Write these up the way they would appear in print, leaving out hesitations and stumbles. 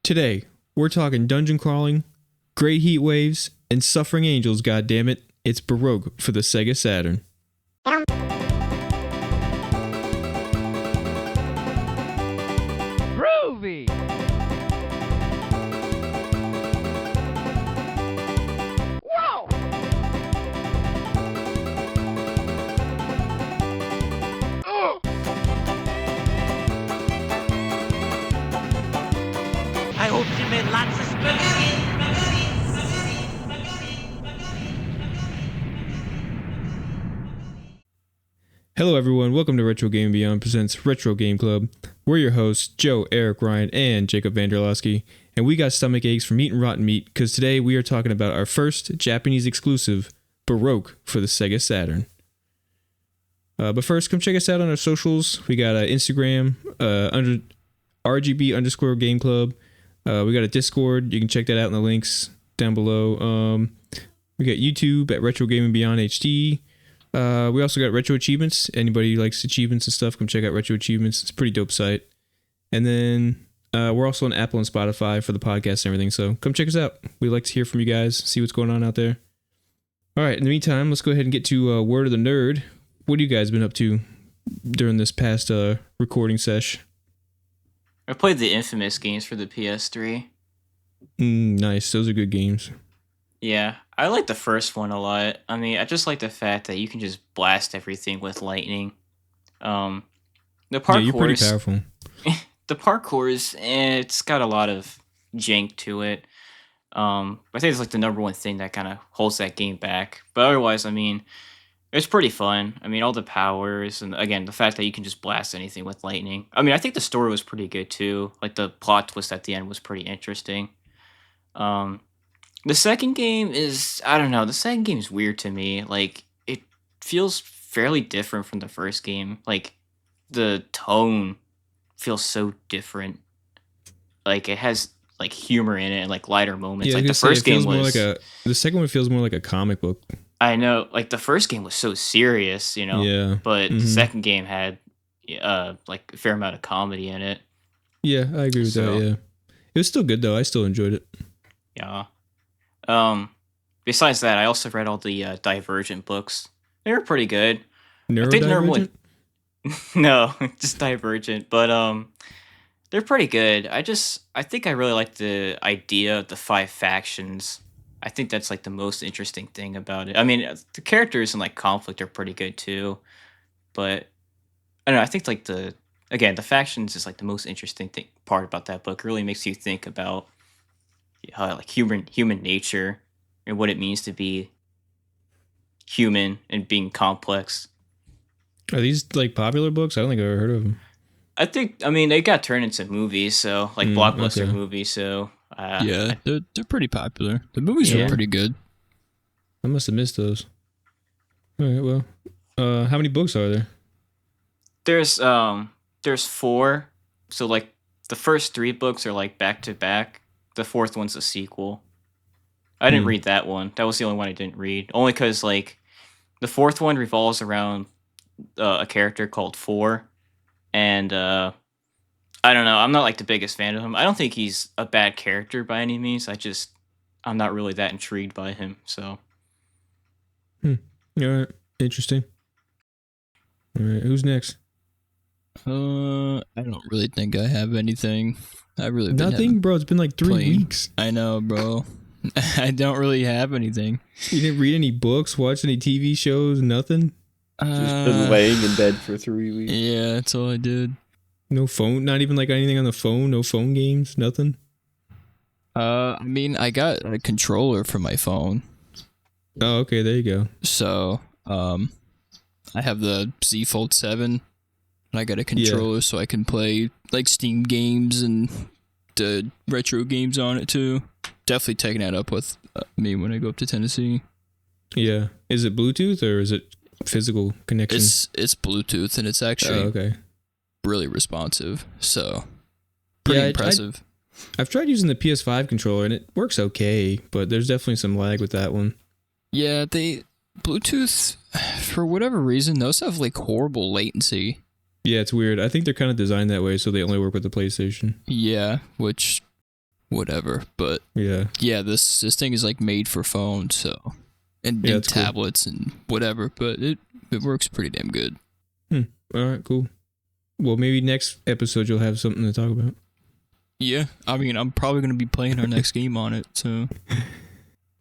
Today, we're talking dungeon crawling, great heat waves, and suffering angels, goddammit. It's Baroque for the Sega Saturn. Groovy! Whoa! I hope you made lots of spaghetti. Hello everyone, welcome to Retro Game Beyond presents Retro Game Club. We're your hosts, Joe, Eric, Ryan, and Jacob Vanderlosky, and we got stomach aches from eating rotten meat because today we are talking about our first Japanese exclusive, Baroque for the Sega Saturn. But first, come check us out on our socials. We got Instagram, under RGB_Game Club. We got a Discord. You can check that out in the links down below. We got YouTube at Retro Gaming Beyond HD. We also got Retro Achievements. Anybody who likes achievements and stuff, come check out Retro Achievements. It's a pretty dope site. And then we're also on Apple and Spotify for the podcast and everything. So come check us out. We'd like to hear from you guys, see what's going on out there. All right. In the meantime, let's go ahead and get to Word of the Nerd. What have you guys been up to during this past recording sesh? I played the Infamous games for the PS3. Nice. Those are good games. Yeah, I like the first one a lot. I mean, I just like the fact that you can just blast everything with lightning. The parkour, Yeah, you're pretty powerful. The parkour it's got a lot of jank to it. I think it's like the number one thing that kind of holds that game back. But otherwise, I mean, it's pretty fun. I mean, all the powers, and again, the fact that you can just blast anything with lightning. I mean, I think the story was pretty good too. Like the plot twist at the end was pretty interesting. The second game is, I don't know, the second game is weird to me. Like, it feels fairly different from the first game. Like, the tone feels so different. Like, it has, like, humor in it and, like, lighter moments. Yeah, like, the first game more was... like the second one feels more like a comic book. I know, like, the first game was so serious, you know? Yeah. But the second game had, like, a fair amount of comedy in it. Yeah, I agree with that, yeah. It was still good, though. I still enjoyed it. Yeah. Besides that, I also read all the Divergent books. They were pretty good. Neurodivergent? No, just Divergent. But they're pretty good. I think I really like the idea of the 5 factions. I think that's like the most interesting thing about it. I mean, the characters and like conflict are pretty good too. But I don't know, I think like the factions is like the most interesting part about that book. It really makes you think about like human nature and what it means to be human and being complex. Are these like popular books? I don't think I've ever heard of them. I mean, they got turned into movies, so like blockbuster movies. So yeah, they're pretty popular. The movies are pretty good. I must have missed those. All right, well, how many books are there? There's 4. So like the first 3 books are like back to back. The 4th one's a sequel. I didn't read that one. That was the only one I didn't read. Only because, like, the 4th one revolves around a character called 4. And, I don't know. I'm not, like, the biggest fan of him. I don't think he's a bad character by any means. I'm not really that intrigued by him, so. All right. Interesting. All right. Who's next? I don't really think I have anything. I really nothing, bro. It's been like 3 weeks. I know, bro. I don't really have anything. You didn't read any books, watch any TV shows, nothing. Just been laying in bed for 3 weeks. Yeah, that's all I did. No phone, not even like anything on the phone. No phone games, nothing. I mean, I got a controller for my phone. Oh, okay, there you go. So, I have the Z Fold 7. I got a controller so I can play like Steam games and the retro games on it too. Definitely taking that up with me when I go up to Tennessee. Yeah. Is it Bluetooth or is it physical connection? It's Bluetooth and it's actually really responsive. So pretty impressive. I've tried using the PS5 controller and it works okay, but there's definitely some lag with that one. Yeah, Bluetooth, for whatever reason, those have like horrible latency. Yeah, it's weird. I think they're kind of designed that way so they only work with the PlayStation. Yeah, which whatever. But Yeah. yeah, this thing is like made for phones, so and Yeah, it's cool. tablets and whatever. But it works pretty damn good. All right, cool. Well, maybe next episode you'll have something to talk about. Yeah, I mean, I'm probably gonna be playing our next game on it. So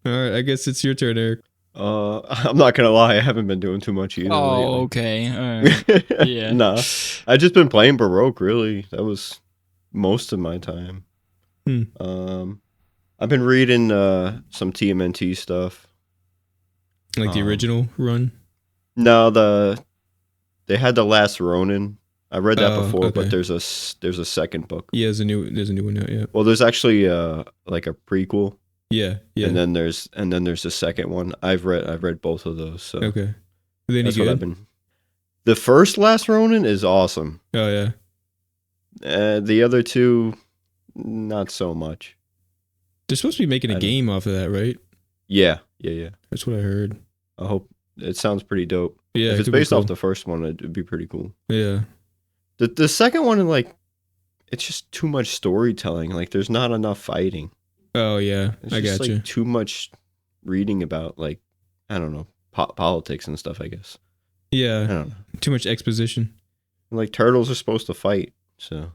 All right, I guess it's your turn, Eric. I'm not gonna lie, I haven't been doing too much either. oh, okay, all right. Yeah. Nah, I just been playing Baroque. Really, that was most of my time. I've been reading some TMNT stuff. Like the original run? No, they had the Last Ronin. I read that before, okay. but there's a second book. Yeah, there's a new one out. Yeah. Well, there's actually like a prequel. Yeah. And then there's the second one. I've read both of those. So okay. Are they any that's good? what I've been. The first Last Ronin is awesome. Oh yeah. The other two, not so much. They're supposed to be making a game off of that, right? Yeah. That's what I heard. I hope it sounds pretty dope. Yeah. If it it's could be based cool. off the first one, it'd be pretty cool. Yeah. The second one, like, it's just too much storytelling. Like, there's not enough fighting. Oh yeah, It's I just, got you. like, too much reading about, like, I don't know, politics and stuff, I guess. I Yeah. don't know. Too much exposition. Like, turtles are supposed to fight, so.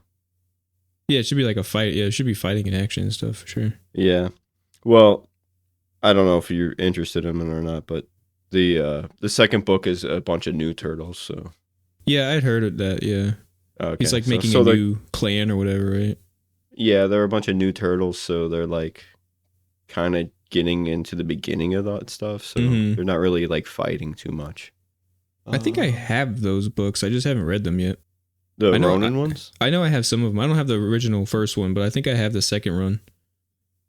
Yeah, it should be like a fight. Yeah, it should be fighting in action and stuff for sure. Yeah. Well, I don't know if you're interested in it or not, but the second book is a bunch of new turtles, so. Yeah, I'd heard of that. Yeah. Okay. He's like making so a they're- new clan or whatever, right? Yeah, there are a bunch of new turtles, so they're like kind of getting into the beginning of that stuff. So Mhm. they're not really like fighting too much. I think I have those books. I just haven't read them yet. The I know- Ronin ones. I know I have some of them. I don't have the original first one, but I think I have the second run.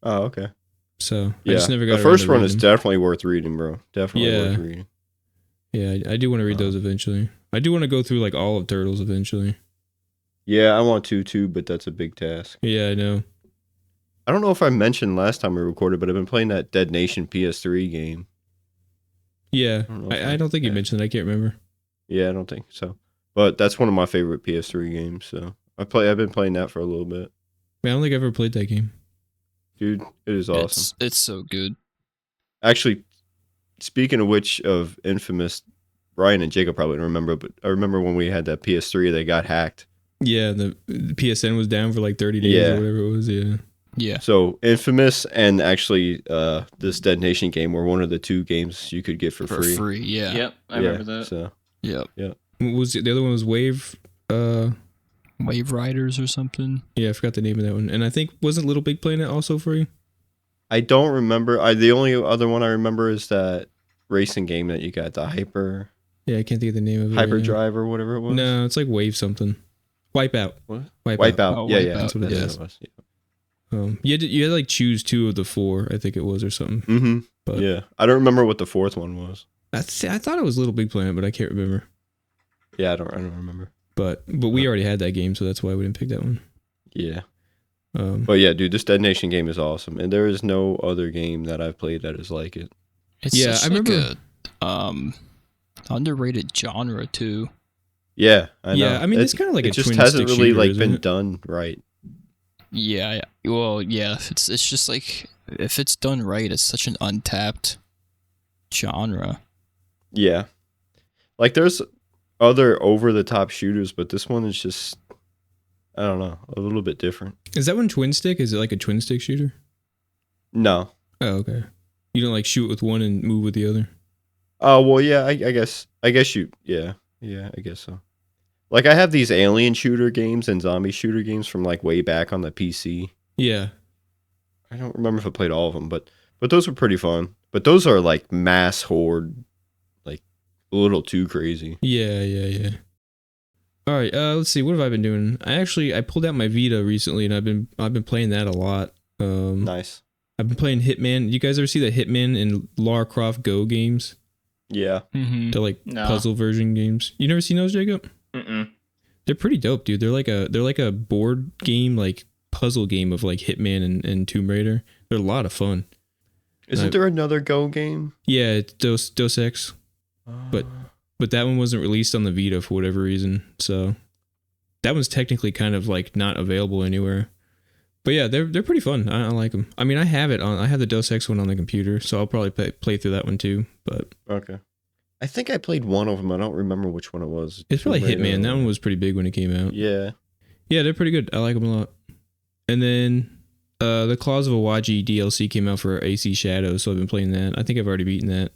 Oh, okay. So Yeah, I just never got the around first to one read is them. definitely worth reading, bro. Definitely Yeah. worth reading. Yeah, I do want to read those eventually. I do want to go through like all of Turtles eventually. Yeah, I want to too, but that's a big task. Yeah, I know. I don't know if I mentioned last time we recorded, but I've been playing that Dead Nation PS3 game. Yeah, don't know if I don't think you yeah. mentioned it. I can't remember. Yeah, I don't think so. But that's one of my favorite PS3 games. So I've been playing that for a little bit. Man, I don't think I've ever played that game. Dude, it is awesome. It's so good. Actually, speaking of which, of Infamous, Ryan and Jacob probably don't remember, but I remember when we had that PS3 that got hacked. Yeah, the PSN was down for like 30 days Yeah. or whatever it was. Yeah. Yeah. So Infamous and actually this Dead Nation game were one of the two games you could get for For free. free, yeah. Yep, I remember that. So Yep. What was the other one? Was Wave? Wave Riders or something. Yeah, I forgot the name of that one. And I think wasn't Little Big Planet also free? I don't remember. The only other one I remember is that racing game that you got, the Yeah, I can't think of the name of it. Hyper right now. Drive or whatever it was. No, it's like Wave something. Wipeout. What? Wipeout. Wipeout. Oh, Yeah, Wipeout. yeah. That's what it Yeah, is. was. Yeah. You had to like choose 2 of the 4, I think it was, or something. Mm-hmm. But Yeah. I don't remember what the fourth one was. I thought it was Little Big Planet, but I can't remember. Yeah, I don't remember. But we already had that game, so that's why we didn't pick that one. Yeah. Um, But yeah, dude, this Dead Nation game is awesome. And there is no other game that I've played that is like it. It's Yeah, such I like remember- a underrated genre too. Yeah, I know. Yeah, I mean, it's kinda like it a just twin hasn't stick really shooter, like isn't been it? done right. Yeah. Well, yeah. It's just like if it's done right, it's such an untapped genre. Yeah. Like there's other over the top shooters, but this one is just I don't know, a little bit different. is that one twin stick? Is it like a twin stick shooter? No. Oh, okay. You don't like shoot with one and move with the other? Oh, well, yeah, I guess you yeah, I guess so. Like I have these alien shooter games and zombie shooter games from like way back on the PC. Yeah. I don't remember if I played all of them, but those were pretty fun. But those are like mass horde, like a little too crazy. Yeah. All right, let's see. What have I been doing? I pulled out my Vita recently, and I've been playing that a lot. Nice. I've been playing Hitman. You guys ever see the Hitman and Lara Croft Go games? Yeah. Mm-hmm. They're like No. puzzle version games. You never seen those, Jacob? Mm-mm. They're pretty dope, dude. They're like a board game, like puzzle game of like Hitman and Tomb Raider. They're a lot of fun. Isn't there another Go game? Yeah, it's Dos Ex. But that one wasn't released on the Vita for whatever reason. So that one's technically kind of like not available anywhere. But yeah, they're pretty fun. I like them. I mean, I have the Deus Ex one on the computer, so I'll probably play through that one too. But Okay. I think I played one of them. I don't remember which one it was. it's probably Hitman. That one was pretty big when it came out. Yeah. Yeah, they're pretty good. I like them a lot. And then the Claws of Awaji DLC came out for AC Shadows, so I've been playing that. I think I've already beaten that.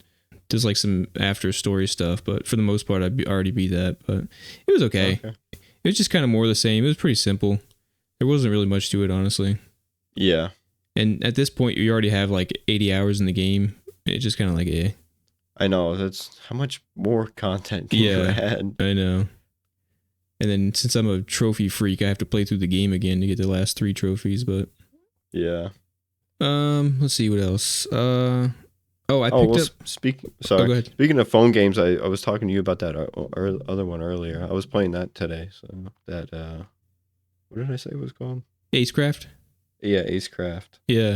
There's like some after story stuff, but for the most part, already beat that. But it was okay. It was just kind of more of the same. It was pretty simple. There wasn't really much to it, honestly. Yeah. And at this point, you already have like 80 hours in the game. It's just kind of like, eh. I know. That's how much more content can you add? I know. And then since I'm a trophy freak, I have to play through the game again to get the last 3 trophies. But yeah. Let's see what else. I picked up. Sorry. Go ahead. Speaking of phone games, I was talking to you about that other one earlier. I was playing that today. So that what did I say it was called? Acecraft. Yeah, Acecraft. Yeah.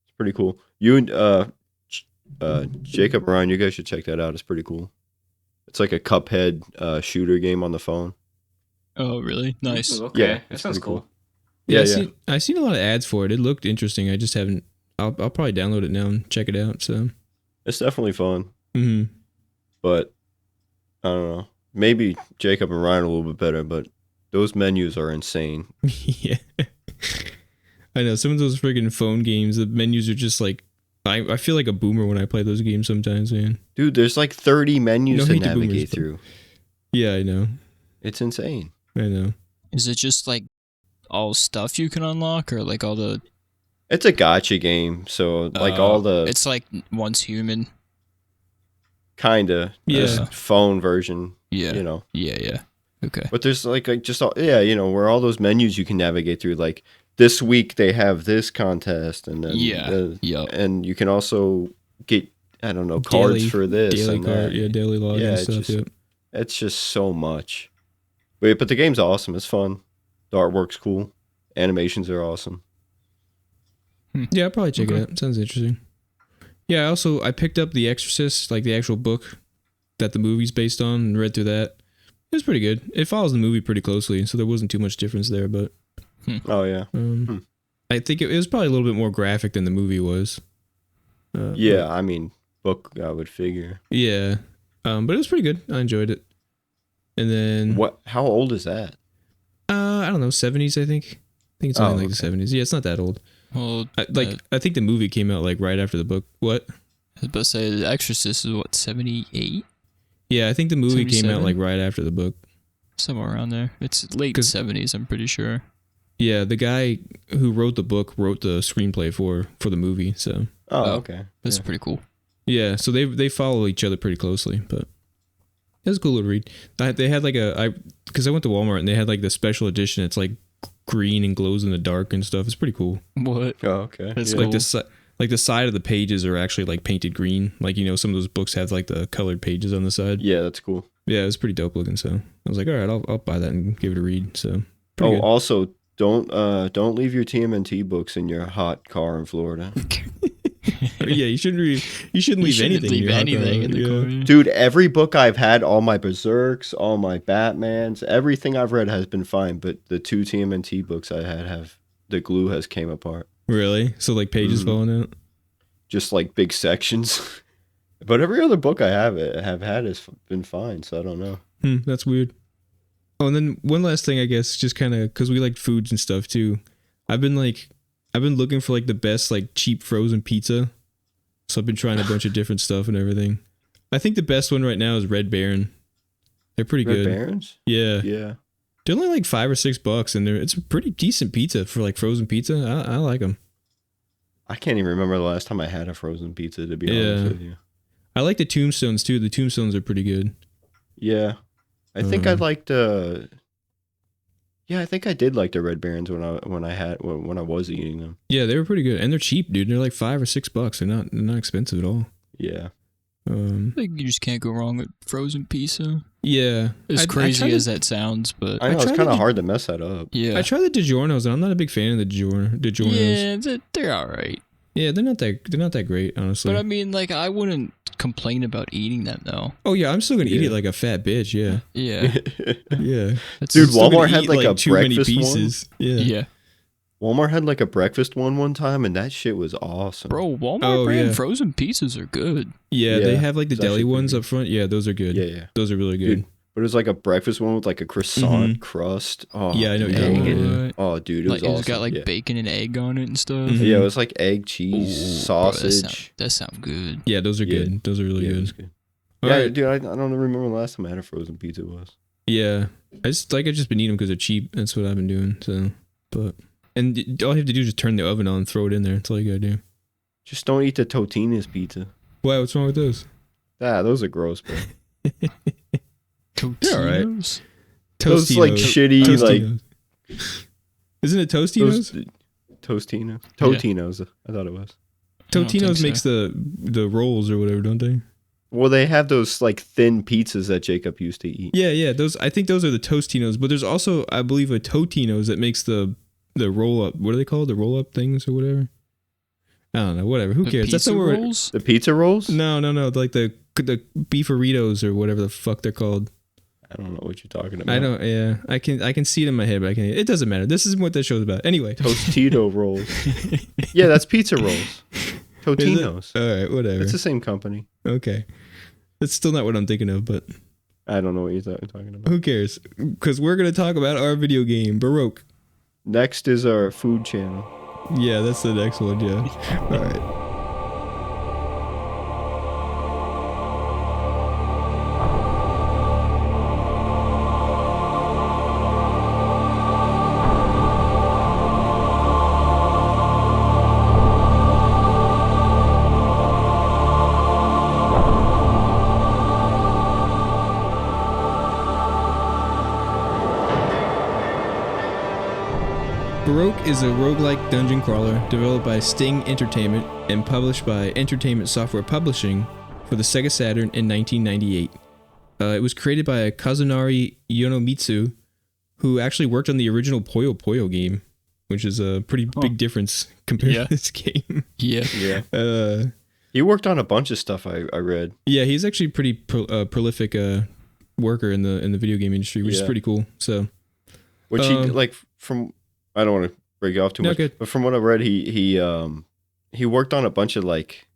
It's pretty cool. You and Jacob, Ryan, you guys should check that out. It's pretty cool. It's like a Cuphead shooter game on the phone. Oh, really? Nice. Okay, Yeah, that sounds cool. Yeah, I've seen a lot of ads for it. It looked interesting. I just haven't. I'll probably download it now and check it out. So It's definitely fun. Mm-hmm. But I don't know. Maybe Jacob and Ryan are a little bit better, but those menus are insane. Yeah. I know some of those friggin' phone games, the menus are just like, I feel like a boomer when I play those games sometimes, man. Dude, there's like 30 menus No to hate to boomers, navigate but- through. Yeah, I know. It's insane. I know. Is it just like all stuff you can unlock, or like all the? It's a gotcha game, so like all the It's like once human. kinda Yeah. phone version, Yeah. you know. Yeah. Okay. But there's like just all, yeah, you know, where all those menus you can navigate through. Like this week they have this contest, and then Yep. and you can also get I don't know cards Daily- for this Daily and card, that. yeah, daily login Yeah, it's stuff. just- Yep. It's just so much. But the game's awesome. It's fun. The artwork's cool. Animations are awesome. Yeah, I'll probably check it out. Sounds interesting. Yeah, I picked up The Exorcist, like the actual book that the movie's based on, and read through that. It was pretty good. It follows the movie pretty closely, so there wasn't too much difference there. But Oh yeah. I think it was probably a little bit more graphic than the movie was. Yeah, I mean, book I would figure. Yeah, but it was pretty good. I enjoyed it. And then What? How old is that? I don't know, 70s. I think it's only like the 70s. Yeah, it's not that old. Well, I think the movie came out like right after the book. What? I was about to say The Exorcist is what 78, Yeah, I think the movie came out 77? like right after the book. somewhere around there. It's late 70s. I'm pretty sure. Yeah, the guy who wrote the book wrote the screenplay for the movie. So Oh, okay. That's Yeah. pretty cool. yeah, so they follow each other pretty closely. But it was cool to read. They had like because I went to Walmart and they had like the special edition. It's like green and glows in the dark and stuff. It's pretty cool. What? Oh, okay. That's Yeah. cool. Like the side of the pages are actually like painted green. Like, you know, some of those books have like the colored pages on the side. Yeah, that's cool. Yeah, it was pretty dope looking. So I was like, all right, I'll buy that and give it a read. So Oh, pretty good. also don't leave your TMNT books in your hot car in Florida. Yeah, you shouldn't leave anything. leave in your hot anything in the car. car. Dude, every book I've had, all my Berserks, all my Batmans, everything I've read has been fine, but the 2 TMNT books I had the glue has came apart. Really? So like pages falling out? Just like big sections. But every other book I have had has been fine, so I don't know. That's weird. Oh, and then one last thing, I guess, just kind of because we like foods and stuff too. I've been looking for like the best like cheap frozen pizza. So I've been trying a bunch of different stuff and everything. I think the best one right now is Red Baron. They're pretty Red good. Barons? Yeah. Yeah. They're only like $5 or $6, and it's a pretty decent pizza for like frozen pizza. I like them. I can't even remember the last time I had a frozen pizza, to be Yeah. honest with you. I like the Tombstones too. The Tombstones are pretty good. Yeah. I think I liked I think I did like the Red Barons when I was eating them. Yeah, they were pretty good, and they're cheap, dude. They're like $5 or $6. They're not expensive at all. Yeah. I think you just can't go wrong with frozen pizza. Yeah, As crazy as that sounds, but I know it's tried kind of to- hard to mess that up. yeah, I tried the DiGiorno's, and I'm not a big fan of the DiGiorno's. yeah, they're all right. Yeah, they're not that great, honestly. But I mean, like, I wouldn't complain about eating them though. Oh yeah, I'm still gonna eat Yeah. it like a fat bitch. Yeah, Yeah, yeah. that's Dude, Still gonna Walmart had eat, like a too many breakfast one. pieces. Yeah. yeah. Walmart had like a breakfast one time, and that shit was awesome. Bro, Walmart brand yeah. frozen pizzas are good. Yeah, they Yeah, have like the it's deli actually pretty ones good. up front. Yeah, those are good. Yeah. Those are really good. Dude, but it was like a breakfast one with like a croissant crust. Oh, Yeah, I know what you're dang talking it. about. What? Oh, dude, it was Like awesome. it's got like yeah. bacon and egg on it and stuff. Mhm. Yeah, it was like egg, cheese, Ooh, bro, sausage. that sound good. Yeah, those are Yeah. good. Those are really yeah, it good. was good. All Yeah, right. dude, I don't remember the last time I had a frozen pizza was. Yeah, I just been eating them because they're cheap. That's what I've been doing. So, but and all you have to do is just turn the oven on and throw it in there. That's all you gotta do. Just don't eat the Totino's pizza. Wow, what's wrong with those? Ah, those are gross, bro. Totinos? All right. Those like shitty, like Isn't it Tostinos? those Tostino. Totino's. I thought it was. don't think Totinos so. makes the rolls or whatever, don't they? Well, they have those like thin pizzas that Jacob used to eat. Yeah. Those I think those are the Tostinos, but there's also I believe a Totino's that makes the roll up. What are they called? The roll up things or whatever. I don't know. Whatever. Who The cares? pizza somewhere. rolls? The pizza rolls? No. Like the beefaritos or whatever the fuck they're called. I don't know what you're talking about. I don't. Yeah, I can see it in my head, but I can. It doesn't matter. This isn't what that show's about. Anyway. Tostito rolls. Yeah, that's pizza rolls. Totino's. All right. Whatever. It's the same company. Okay. That's still not what I'm thinking of, but I don't know what you're talking about. who cares? Because we're gonna talk about our video game, Baroque. Next is our food channel. Yeah, that's the next one. Yeah. All right. Baroque is a roguelike dungeon crawler developed by Sting Entertainment and published by Entertainment Software Publishing for the Sega Saturn in 1998. It was created by Kazunari Yonomitsu, who actually worked on the original Puyo Puyo game, which is a pretty big difference compared Yeah. to this game. Yeah. Yeah. He worked on a bunch of stuff I read. Yeah, he's actually pretty prolific worker in the video game industry, which is Yeah. pretty cool. So, Which he like from I don't want to break you off too No, much. good. But from what I read, he worked on a bunch of like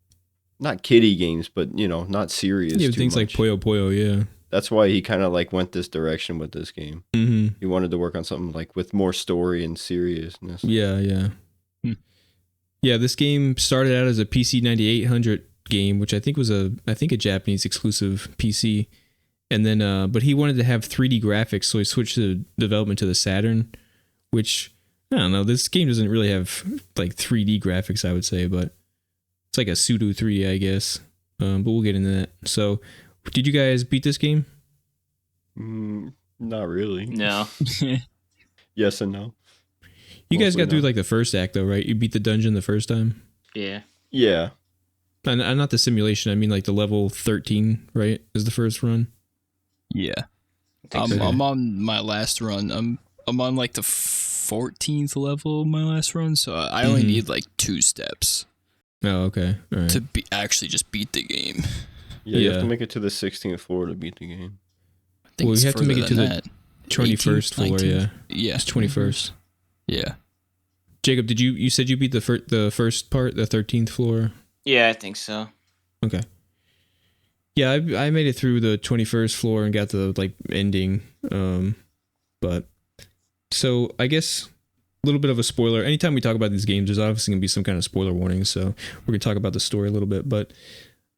not kiddie games, but not serious. yeah, too things like much. Puyo Puyo, yeah. That's why he kind of like went this direction with this game. Mm-hmm. He wanted to work on something like with more story and seriousness. Yeah. Yeah, this game started out as a PC 9800 game, which I think was a Japanese exclusive PC. And then but he wanted to have 3D graphics, so he switched the development to the Saturn, which I don't know, this game doesn't really have like 3D graphics, I would say, but it's like a pseudo 3D, I guess. But we'll get into that. So, did you guys beat this game? Not really. No. Yes and no. You guys Mostly got through no. like the first act though, right? You beat the dungeon the first time? Yeah. Yeah. And not the simulation, I mean like the level 13, right? Is the first run? Yeah. think so. I'm on my last run. I'm on like the 14th level of my last run, so I only need like 2 steps Oh, okay. All right. to actually just beat the game. Yeah, you have Yeah. to make it to the 16th floor to beat the game. I think Well, it's you have to make further it to than the that. 21st floor, 19th? yeah. Yeah. It's 21st. Yeah. Jacob, did you said you beat the first part, the 13th floor? Yeah, I think so. Okay. Yeah, I made it through the 21st floor and got the like ending. But so I guess a little bit of a spoiler. Anytime we talk about these games, there's obviously gonna be some kind of spoiler warning. So we're gonna talk about the story a little bit. But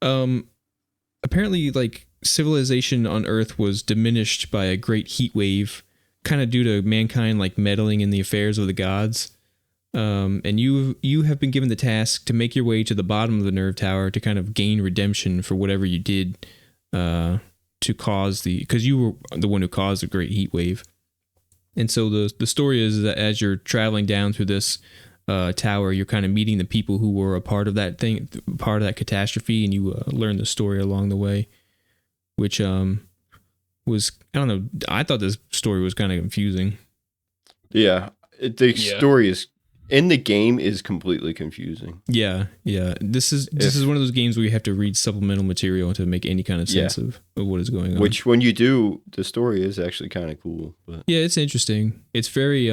apparently, like civilization on Earth was diminished by a great heat wave, kind of due to mankind like meddling in the affairs of the gods. And you have been given the task to make your way to the bottom of the nerve tower to kind of gain redemption for whatever you did to cause because you were the one who caused the great heat wave. And so the story is that as you're traveling down through this tower, you're kind of meeting the people who were a part of that thing, part of that catastrophe, and you learn the story along the way, which was, I don't know, I thought this story was kind of confusing. Yeah. The story is in the game is completely confusing. Yeah. This is one of those games where you have to read supplemental material to make any kind of sense of what is going on. Which, when you do, the story is actually kind of cool. But yeah, it's interesting. It's very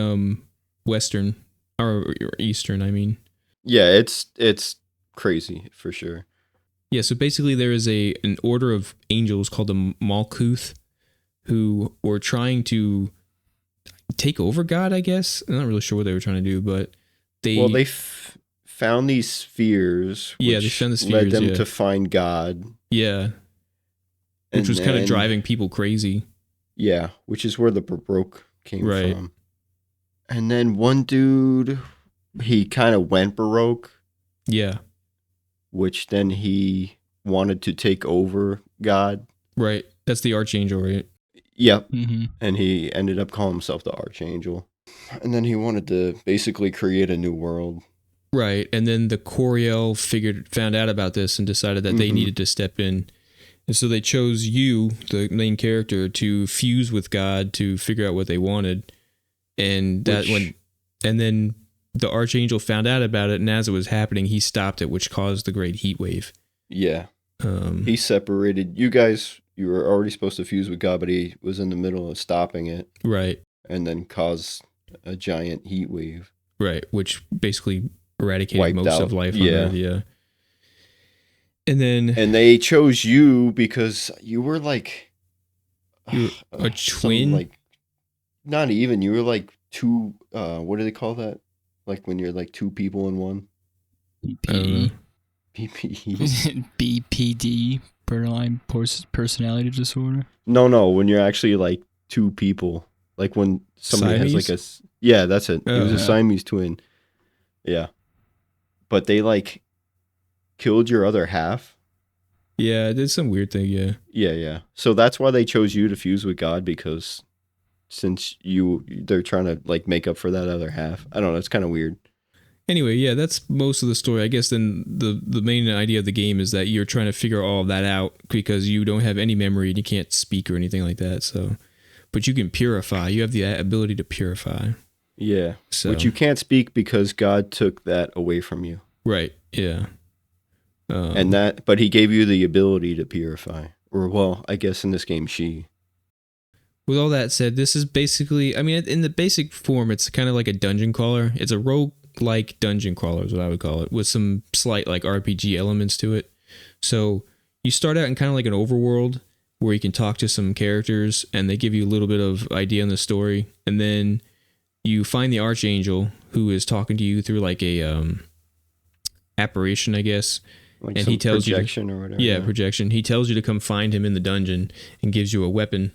Western or Eastern, I mean. Yeah, it's crazy for sure. Yeah, so basically there is an order of angels called the Malkuth who were trying to take over God, I guess. I'm not really sure what they were trying to do, but they found these spheres. Yeah, which they found the led spheres, them yeah. to find God. Yeah. And Which was kind of then- driving people crazy. Yeah, which is where the Baroque came Right. from. And then one dude, he kind of went Baroque, Yeah. which then he wanted to take over God. Right. That's the Archangel, right? Yep. Mm-hmm. And he ended up calling himself the Archangel. And then he wanted to basically create a new world. Right. And then the Coriel found out about this and decided that they Mhm. needed to step in. And so they chose you, the main character, to fuse with God to figure out what they wanted. And and then the Archangel found out about it, and as it was happening, he stopped it, which caused the Great Heat Wave. Yeah. He separated you guys. You were already supposed to fuse with God, but he was in the middle of stopping it Right. and then caused a giant heat wave. Right. Which basically eradicated Wiped most out. of life on Yeah. Earth. Yeah. And then And they chose you because you were like You were a twin? like not even. You were like two. What do they call that? Like when you're like two people in one. BPE. PPE. BPD, borderline personality disorder. No. When you're actually like two people. Like when somebody has like yeah, that's it. It was a Yeah. Siamese twin. Yeah. But they like killed your other half. Yeah, did some weird thing, yeah. Yeah. So that's why they chose you to fuse with God, because since they're trying to like make up for that other half. I don't know, it's kind of weird. Anyway, yeah, that's most of the story. I guess then the main idea of the game is that you're trying to figure all of that out because you don't have any memory and you can't speak or anything like that. So, but you can purify. You have the ability to purify. Yeah. So, But you can't speak because God took that away from you. right, yeah. But he gave you the ability to purify. Or well, I guess in this game With all that said, this is basically, I mean, in the basic form, it's kind of like a dungeon crawler. It's a rogue-like dungeon crawler is what I would call it, with some slight like RPG elements to it. So you start out in kind of like an overworld where you can talk to some characters and they give you a little bit of idea on the story. And then you find the Archangel who is talking to you through like a apparition, I guess. like And some he tells you to- projection or whatever. Yeah, projection. He tells you to come find him in the dungeon and gives you a weapon.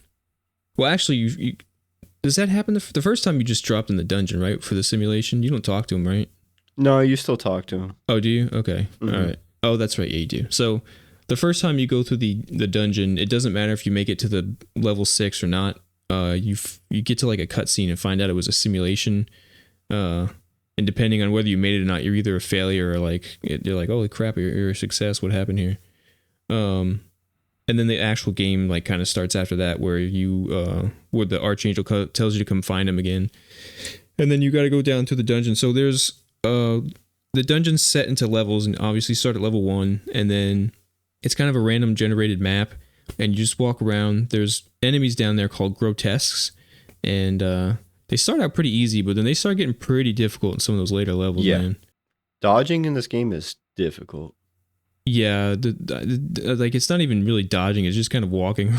Well, actually, you does that happen the first time you just dropped in the dungeon, right? For the simulation, you don't talk to him, right? No, you still talk to him. Oh, do you? Okay, Mhm. all right. Oh, that's right. Yeah, you do. So the first time you go through the dungeon, it doesn't matter if you make it to the level 6 or not. You get to like a cutscene and find out it was a simulation. And depending on whether you made it or not, you're either a failure or like you're like, holy crap, you're a success. What happened here? And then the actual game like kind of starts after that, where where the Archangel tells you to come find him again, and then you got to go down to the dungeon. So there's the dungeon's set into levels, and obviously start at level 1, and then it's kind of a random generated map, and you just walk around. There's enemies down there called grotesques, and they start out pretty easy, but then they start getting pretty difficult in some of those later levels, Yeah. man. Dodging in this game is difficult. Yeah, like it's not even really dodging; it's just kind of walking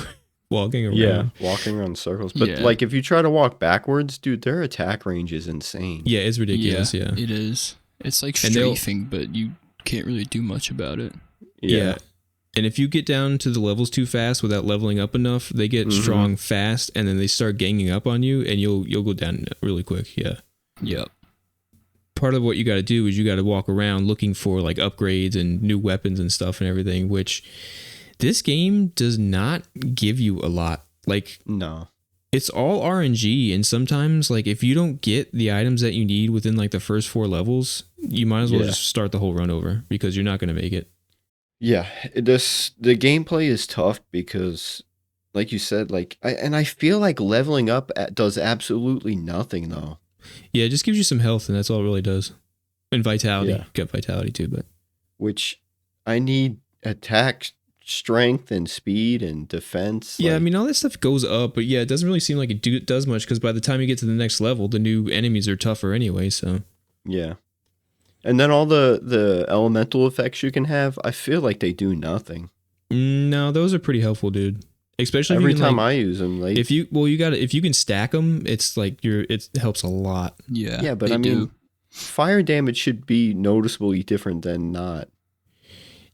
around. Yeah, walking around in circles. But Yeah. like if you try to walk backwards, dude, their attack range is insane. Yeah, it's ridiculous. Yeah, It is. It's like And they'll- strafing, but you can't really do much about it. yeah. And if you get down to the levels too fast without leveling up enough, they get Mhm. strong fast, and then they start ganging up on you, and you'll go down really quick. Yeah. Yep. Part of what you got to do is you got to walk around looking for like upgrades and new weapons and stuff and everything, which this game does not give you a lot. Like No. it's all RNG, and sometimes like if you don't get the items that you need within like the first 4 levels, you might as well Yeah. just start the whole run over because you're not going to make it. Yeah, the gameplay is tough because, like you said, like I feel like leveling up does absolutely nothing though. Yeah, it just gives you some health, and that's all it really does. And vitality. Yeah. Got vitality too, but Which I need attack strength and speed and defense. yeah, I like- mean all that stuff goes up, but yeah, it doesn't really seem like it does much because by the time you get to the next level, the new enemies are tougher anyway. So Yeah. And then all the elemental effects you can have, I feel like they do nothing. No, those are pretty helpful, dude. Especially Every if you can, time like, I use them, like if you can stack them, it's like it helps a lot. Yeah. yeah, but they I mean, do. fire damage should be noticeably different than not.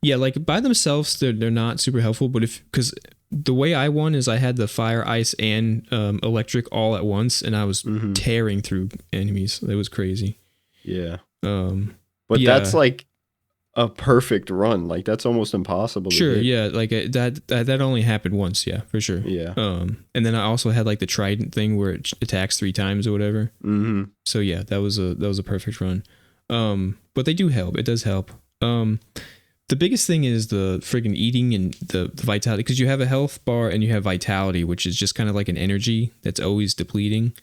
Yeah, like by themselves, they're not super helpful. But because the way I won is I had the fire, ice, and electric all at once, and I was tearing through enemies. It was crazy. Yeah. But that's like a perfect run. Like that's almost impossible. Sure, to hit. yeah, like that only happened once, yeah, for sure. Yeah. And then I also had like the trident thing where it attacks 3 times or whatever. Mm-hmm. So yeah, that was a perfect run. But they do help. It does help. The biggest thing is the friggin' eating and the vitality, because you have a health bar and you have vitality, which is just kind of like an energy that's always depleting.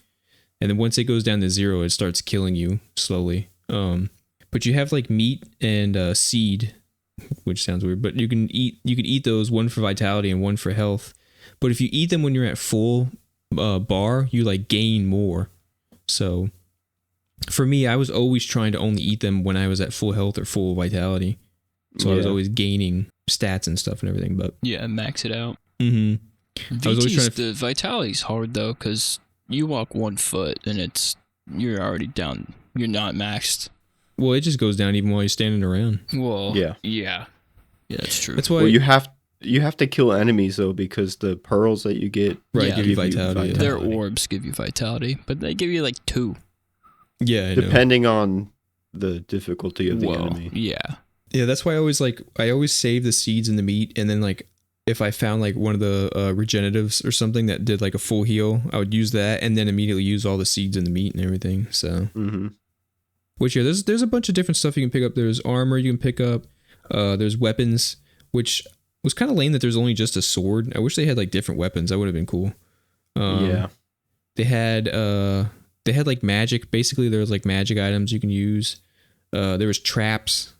And then once it goes down to 0, it starts killing you slowly. But you have like meat and seed, which sounds weird, but you can eat those, one for vitality and one for health. But if you eat them when you're at full bar, you like gain more. So for me, I was always trying to only eat them when I was at full health or full vitality. So I was always gaining stats and stuff and everything. But yeah, max it out. I was always trying the vitality's hard though, because you walk 1 foot and you're already down. You're not maxed. Well, it just goes down even while you're standing around. Well, yeah, that's true. That's why. Well, you have to kill enemies though, because the pearls that you get give you vitality. Their orbs give you vitality, but they give you like 2. Yeah, I depending on the difficulty of the enemy. Yeah. Yeah, that's why I always save the seeds and the meat, and then like if I found like one of the regeneratives or something that did like a full heal, I would use that and then immediately use all the seeds and the meat and everything. So, which there's a bunch of different stuff you can pick up. There's armor you can pick up. There's weapons, which was kind of lame that there's only just a sword. I wish they had like different weapons. That would have been cool. They had like magic. Basically, there was like magic items you can use. There was traps.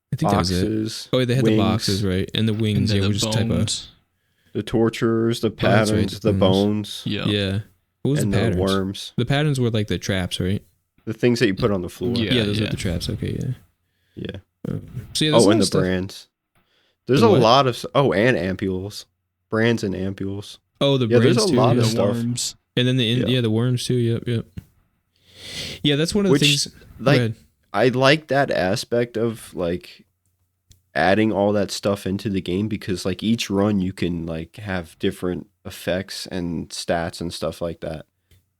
I think boxes, that was it. Oh, they had the boxes, right? And the wings, and which is type of the torturers, the patterns, the bones. Yeah. What was and the patterns? The worms. The patterns were like the traps, right? The things that you put on the floor. Yeah, those are the traps. Okay, Yeah. So yeah, and the brands. There's a lot of and ampules, brands and ampules. Oh, the brands there's a too, lot of the stuff. Worms. And then the worms too. Yep. Yeah, that's one of the things. Like, I like that aspect of like adding all that stuff into the game, because like each run you can like have different effects and stats and stuff like that.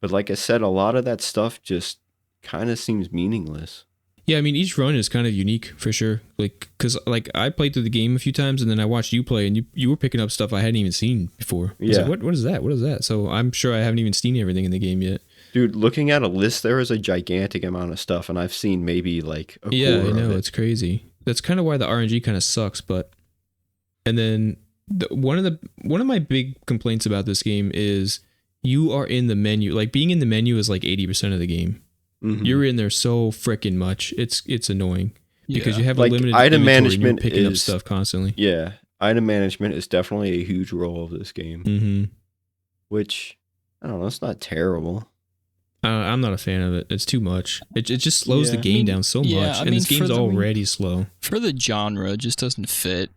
But like I said, a lot of that stuff just kind of seems meaningless. Yeah, I mean each run is kind of unique for sure. Like, cause like I played through the game a few times and then I watched you play and you were picking up stuff I hadn't even seen before. I was like, what is that? What is that? So I'm sure I haven't even seen everything in the game yet. Dude, looking at a list, there is a gigantic amount of stuff, and I've seen maybe like a quarter I know, of it. It's crazy. That's kind of why the RNG kind of sucks. And then one of my big complaints about this game is you are in the menu. Like being in the menu is like 80% of the game. Mm-hmm. You're in there so freaking much. It's annoying because you have a limited item management. And you're picking up stuff constantly. Yeah, item management is definitely a huge role of this game. Mm-hmm. Which I don't know. It's not terrible. I'm not a fan of it. It's too much. It just slows the game down so much. And this game's already slow. For the genre, it just doesn't fit.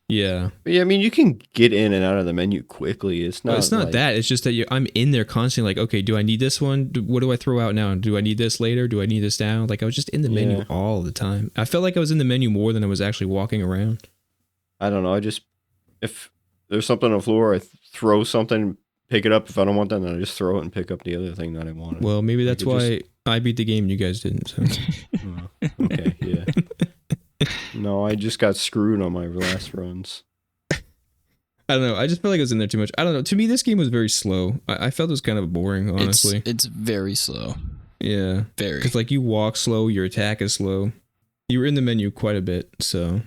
Yeah. But yeah, I mean, you can get in and out of the menu quickly. It's not. It's not that. It's just that I'm in there constantly. Like, okay, do I need this one? What do I throw out now? Do I need this later? Do I need this now? Like, I was just in the menu all the time. I felt like I was in the menu more than I was actually walking around. I don't know. If there's something on the floor, I throw something. Pick it up. If I don't want that, then I just throw it and pick up the other thing that I wanted. Well, maybe that's why I beat the game and you guys didn't. So. Okay, yeah. No, I just got screwed on my last runs. I don't know. I just felt like I was in there too much. I don't know. To me, this game was very slow. I felt it was kind of boring, honestly. It's very slow. Yeah. Very. Because like you walk slow, your attack is slow. You were in the menu quite a bit, so.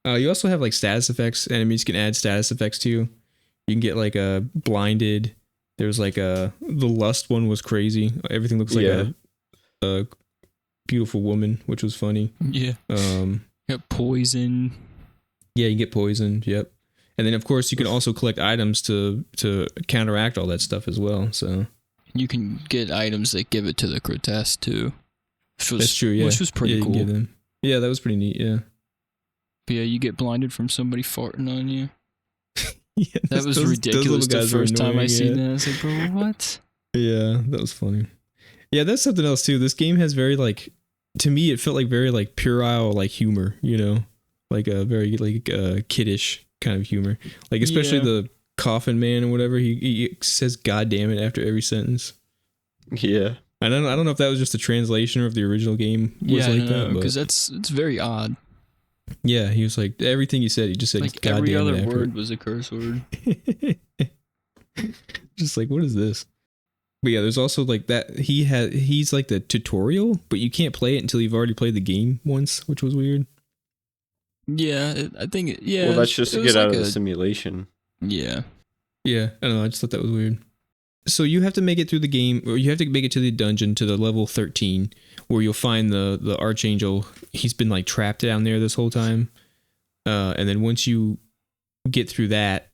You also have like status effects. Enemies can add status effects to you. You can get like a blinded. There's like the lust one was crazy. Everything looks like a beautiful woman, which was funny. Yeah. Got poison. Yeah, you get poisoned. Yep. And then of course you can also collect items to counteract all that stuff as well. So you can get items that give it to the grotesque too. That's true. Yeah, Which was pretty you can cool. get them. Yeah, that was pretty neat. Yeah. But yeah, you get blinded from somebody farting on you. Yeah, That was those ridiculous little the guys were first time I annoying, seen yeah. that. I was like, bro, what? Yeah, that was funny. Yeah, that's something else too. This game has very like, to me, it felt like very like puerile like humor. You know, like a very like kiddish kind of humor. Like especially Yeah. the coffin man or whatever. He says "God damn it" after every sentence. Yeah. I don't know if that was just a translation or if the original game was like that. Because But it's very odd. yeah, he was like everything he said. He just said Like "God every damn other it" after word was a curse word. it. Just like, what is this? But yeah, there's also like that he's like the tutorial, but you can't play it until you've already played the game once, which was weird. Yeah, I think. Yeah. Well, that's just it to was get out like of the simulation. Yeah. Yeah, I don't know. I just thought that was weird. So you have to make it through the game, or you have to make it to the dungeon to the level 13, where you'll find the archangel. He's been like trapped down there this whole time, and then once you get through that,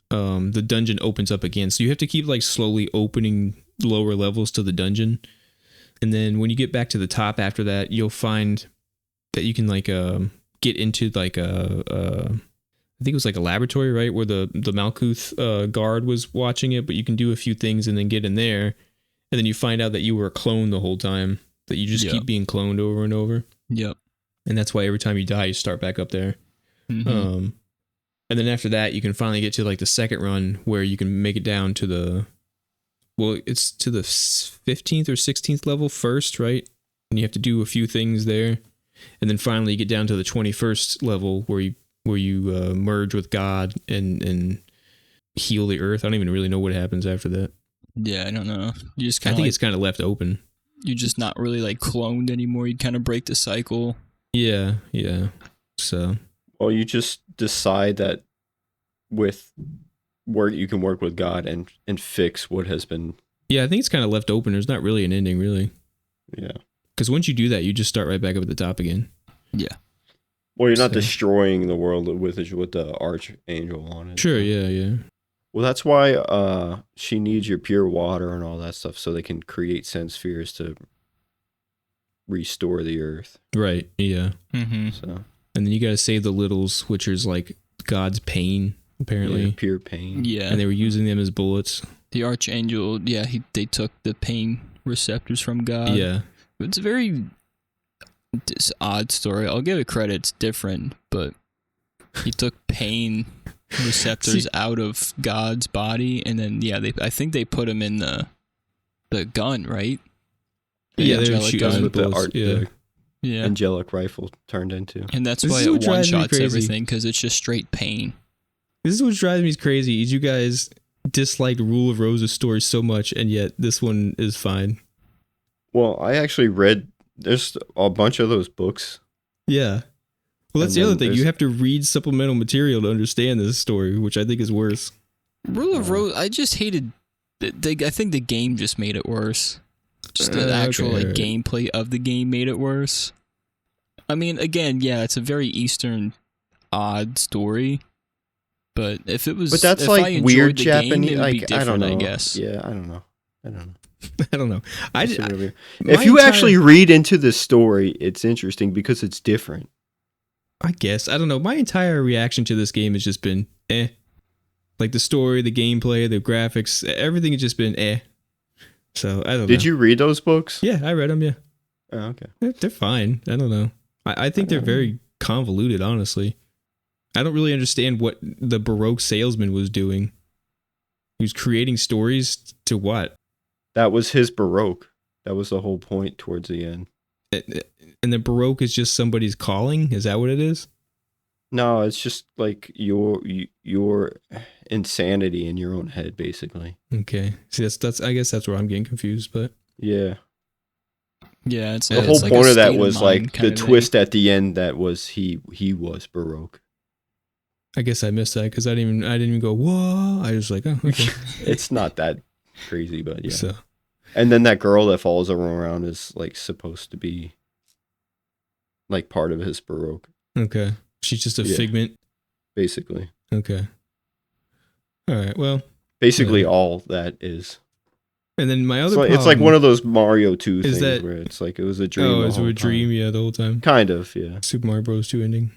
the dungeon opens up again. So you have to keep like slowly opening lower levels to the dungeon, and then when you get back to the top after that, you'll find that you can like get into like I think it was like a laboratory, right, where the Malkuth guard was watching it, but you can do a few things and then get in there, and then you find out that you were a clone the whole time, that you just keep being cloned over and over. Yep. And that's why every time you die, you start back up there. Mm-hmm. And then after that, you can finally get to like the second run where you can make it down to it's to the 15th or 16th level first, right? And you have to do a few things there. And then finally you get down to the 21st level where you merge with God and heal the earth. I don't even really know what happens after that. Yeah, I don't know. You just I kind of think it's kind of left open. you're just not really like cloned anymore. You kind of break the cycle. Yeah. So Well, you just decide that with work you can work with God and fix what has been. yeah, I think it's kind of left open. There's not really an ending, really. Yeah. Because once you do that, you just start right back up at the top again. Yeah. Well, you're not So- destroying the world with the archangel on it. Sure. Yeah. Well, that's why she needs your pure water and all that stuff, so they can create sand spheres to restore the earth. Right. Yeah. Mm-hmm. So And then you got to save the littles, which is like God's pain, apparently. yeah, pure pain. Yeah. And they were using them as bullets. The archangel, they took the pain receptors from God. Yeah. It's a very odd story. I'll give it credit. It's different, but he took pain receptors out of God's body, and then I think they put him in the gun, right? The Yeah, they were angelic shooting That's gun. what the bullets, yeah. Yeah, angelic rifle turned into. and that's This why is it what one drives me shots crazy. everything because it's just straight pain. This is what drives me crazy. Is you guys dislike Rule of Rose's story so much, and yet this one is fine. Well, I actually read. There's a bunch of those books. Yeah. Well, that's And the other then thing. You there's- have to read supplemental material to understand this story, which I think is worse. Rule of Rose, I just hated. I think the game just made it worse. Just the actual Okay, like alright. gameplay of the game made it worse. I mean, again, yeah, it's a very Eastern, odd story. But if it was, But that's if I like enjoyed weird the Japanese. game, it would be Like different, I don't know. I guess. Yeah, I don't know. I don't know. I don't know. It's super weird. my If you entire- actually read into the story, it's interesting because it's different. I guess. I don't know. My entire reaction to this game has just been eh. Like the story, the gameplay, the graphics, everything has just been eh. So I don't know. Did you read those books? Yeah, I read them, yeah. Oh, okay. They're fine. I don't know. I think they're very convoluted, honestly. I don't really understand what the Baroque salesman was doing. He was creating stories to what? That was his Baroque. That was the whole point towards the end. And the Baroque is just somebody's calling? Is that what it is? No, it's just like your insanity in your own head, basically. Okay. See, that's. I guess that's where I'm getting confused, but Yeah. Yeah, it's The it's whole like a point of that state was mind like kind the of thing. twist at the end that was he was Baroque. I guess I missed that because I didn't even go, whoa. I was like, oh, okay. It's not that crazy, but yeah. So, And then that girl that follows him around is like supposed to be like part of his Baroque, okay. She's just a Yeah. figment. basically. Okay. All right. Well, Basically, Yeah. all that is. And then my other It's like problem one of those Mario 2 is things that- where it's like it was a dream. Oh, the it's whole a dream, time. yeah, the whole time. Kind of, yeah. Super Mario Bros. 2 ending.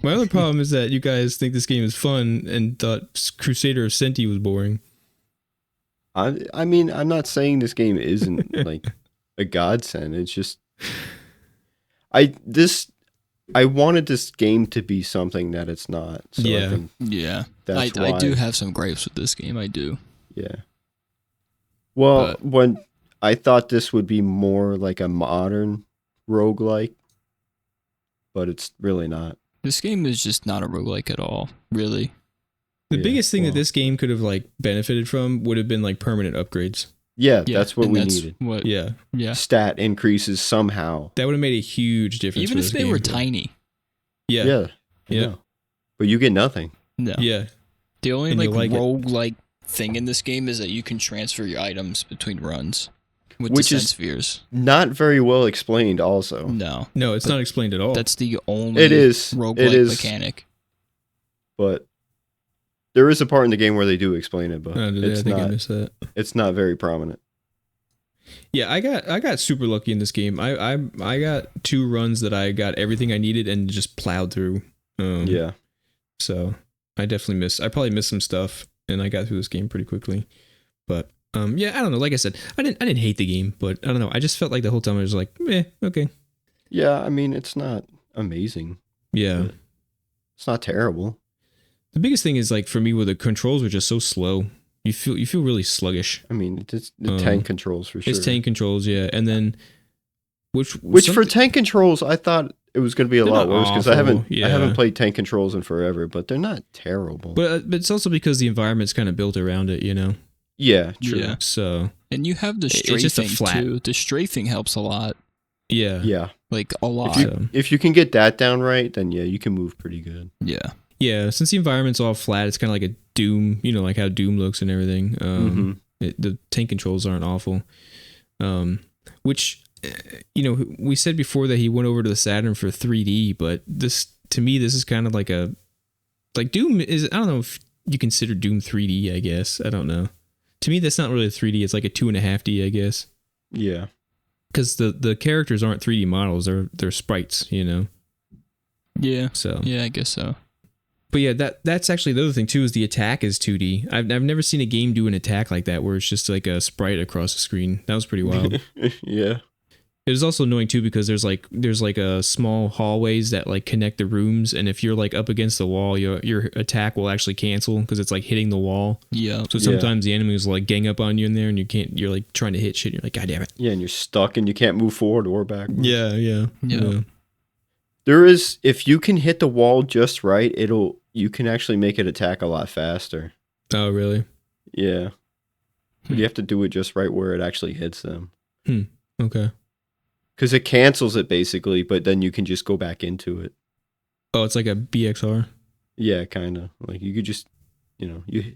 My other problem is that you guys think this game is fun and thought Crusader of Senti was boring. I mean, I'm not saying this game isn't like a godsend. It's just I wanted this game to be something that it's not. So Yeah. I think Yeah. that's I why. do have some gripes with this game. I do. Yeah. Well, But- when I thought this would be more like a modern roguelike, but it's really not. This game is just not a roguelike at all, really. The Yeah, biggest thing well. that this game could have like benefited from would have been like permanent upgrades. Yeah, Yeah, that's what and we that's needed. What, Yeah. yeah. Stat increases somehow. That would have made a huge difference. Even for if this they game. were tiny. Yeah. Yeah. Yeah. But you get nothing. No. Yeah. The only And you like like it. roguelike thing in this game is that you can transfer your items between runs with Which descent is- spheres. Not very well explained also. No. No, it's not explained at all. That's the only It is. roguelike It is. mechanic. But there is a part in the game where they do explain it, but I it's think I not missed that. very prominent. Yeah, I got super lucky in this game. I got 2 runs that I got everything I needed and just plowed through. Yeah. So I probably missed some stuff, and I got through this game pretty quickly. But yeah, I don't know. Like I said, I didn't hate the game, but I don't know. I just felt like the whole time I was like, okay. Yeah, I mean, it's not amazing. Yeah. It's not terrible. The biggest thing is like for me, where the controls were just so slow. You feel really sluggish. I mean, it's the tank controls for sure. It's tank controls, yeah, and then Which for tank controls, I thought it was going to be a They're lot not worse because awful, I haven't yeah. played tank controls in forever, but they're not terrible. but it's also because the environment's kind of built around it, you know. yeah, true. Yeah. So And you have the It's just a strafing flat. too. The strafing helps a lot. yeah, Yeah. Like a lot. So, If you can get that down right, then yeah, you can move pretty good. Yeah. yeah. Since the environment's all flat, it's kind of like a Doom, you know, like how Doom looks and everything. Mhm. The tank controls aren't awful. Which, you know, we said before that he went over to the Saturn for 3D, but this to me this is kind of like Doom is. I don't know if you consider Doom 3D. I guess I don't know. To me, that's not really a 3D. It's like a 2.5D, I guess. Yeah. Because the characters aren't 3D models; they're sprites, you know. Yeah. So Yeah, I guess so. but yeah, that's actually the other thing too. Is the attack is 2D. I've never seen a game do an attack like that where it's just like a sprite across the screen. That was pretty wild. Yeah. It was also annoying too because there's like a small hallways that like connect the rooms, and if you're like up against the wall, your attack will actually cancel because it's like hitting the wall. Yeah. So Yeah. sometimes the enemies will like gang up on you in there, and you're like trying to hit shit. And you're like, God damn it. Yeah, and you're stuck and you can't move forward or backwards. Yeah. Yeah. There is, if you can hit the wall just right, you can actually make it attack a lot faster. Oh really? Yeah. But you have to do it just right where it actually hits them. Okay. Because it cancels it basically, but then you can just go back into it. Oh, it's like a BXR. Yeah, kind of. Like you could just, you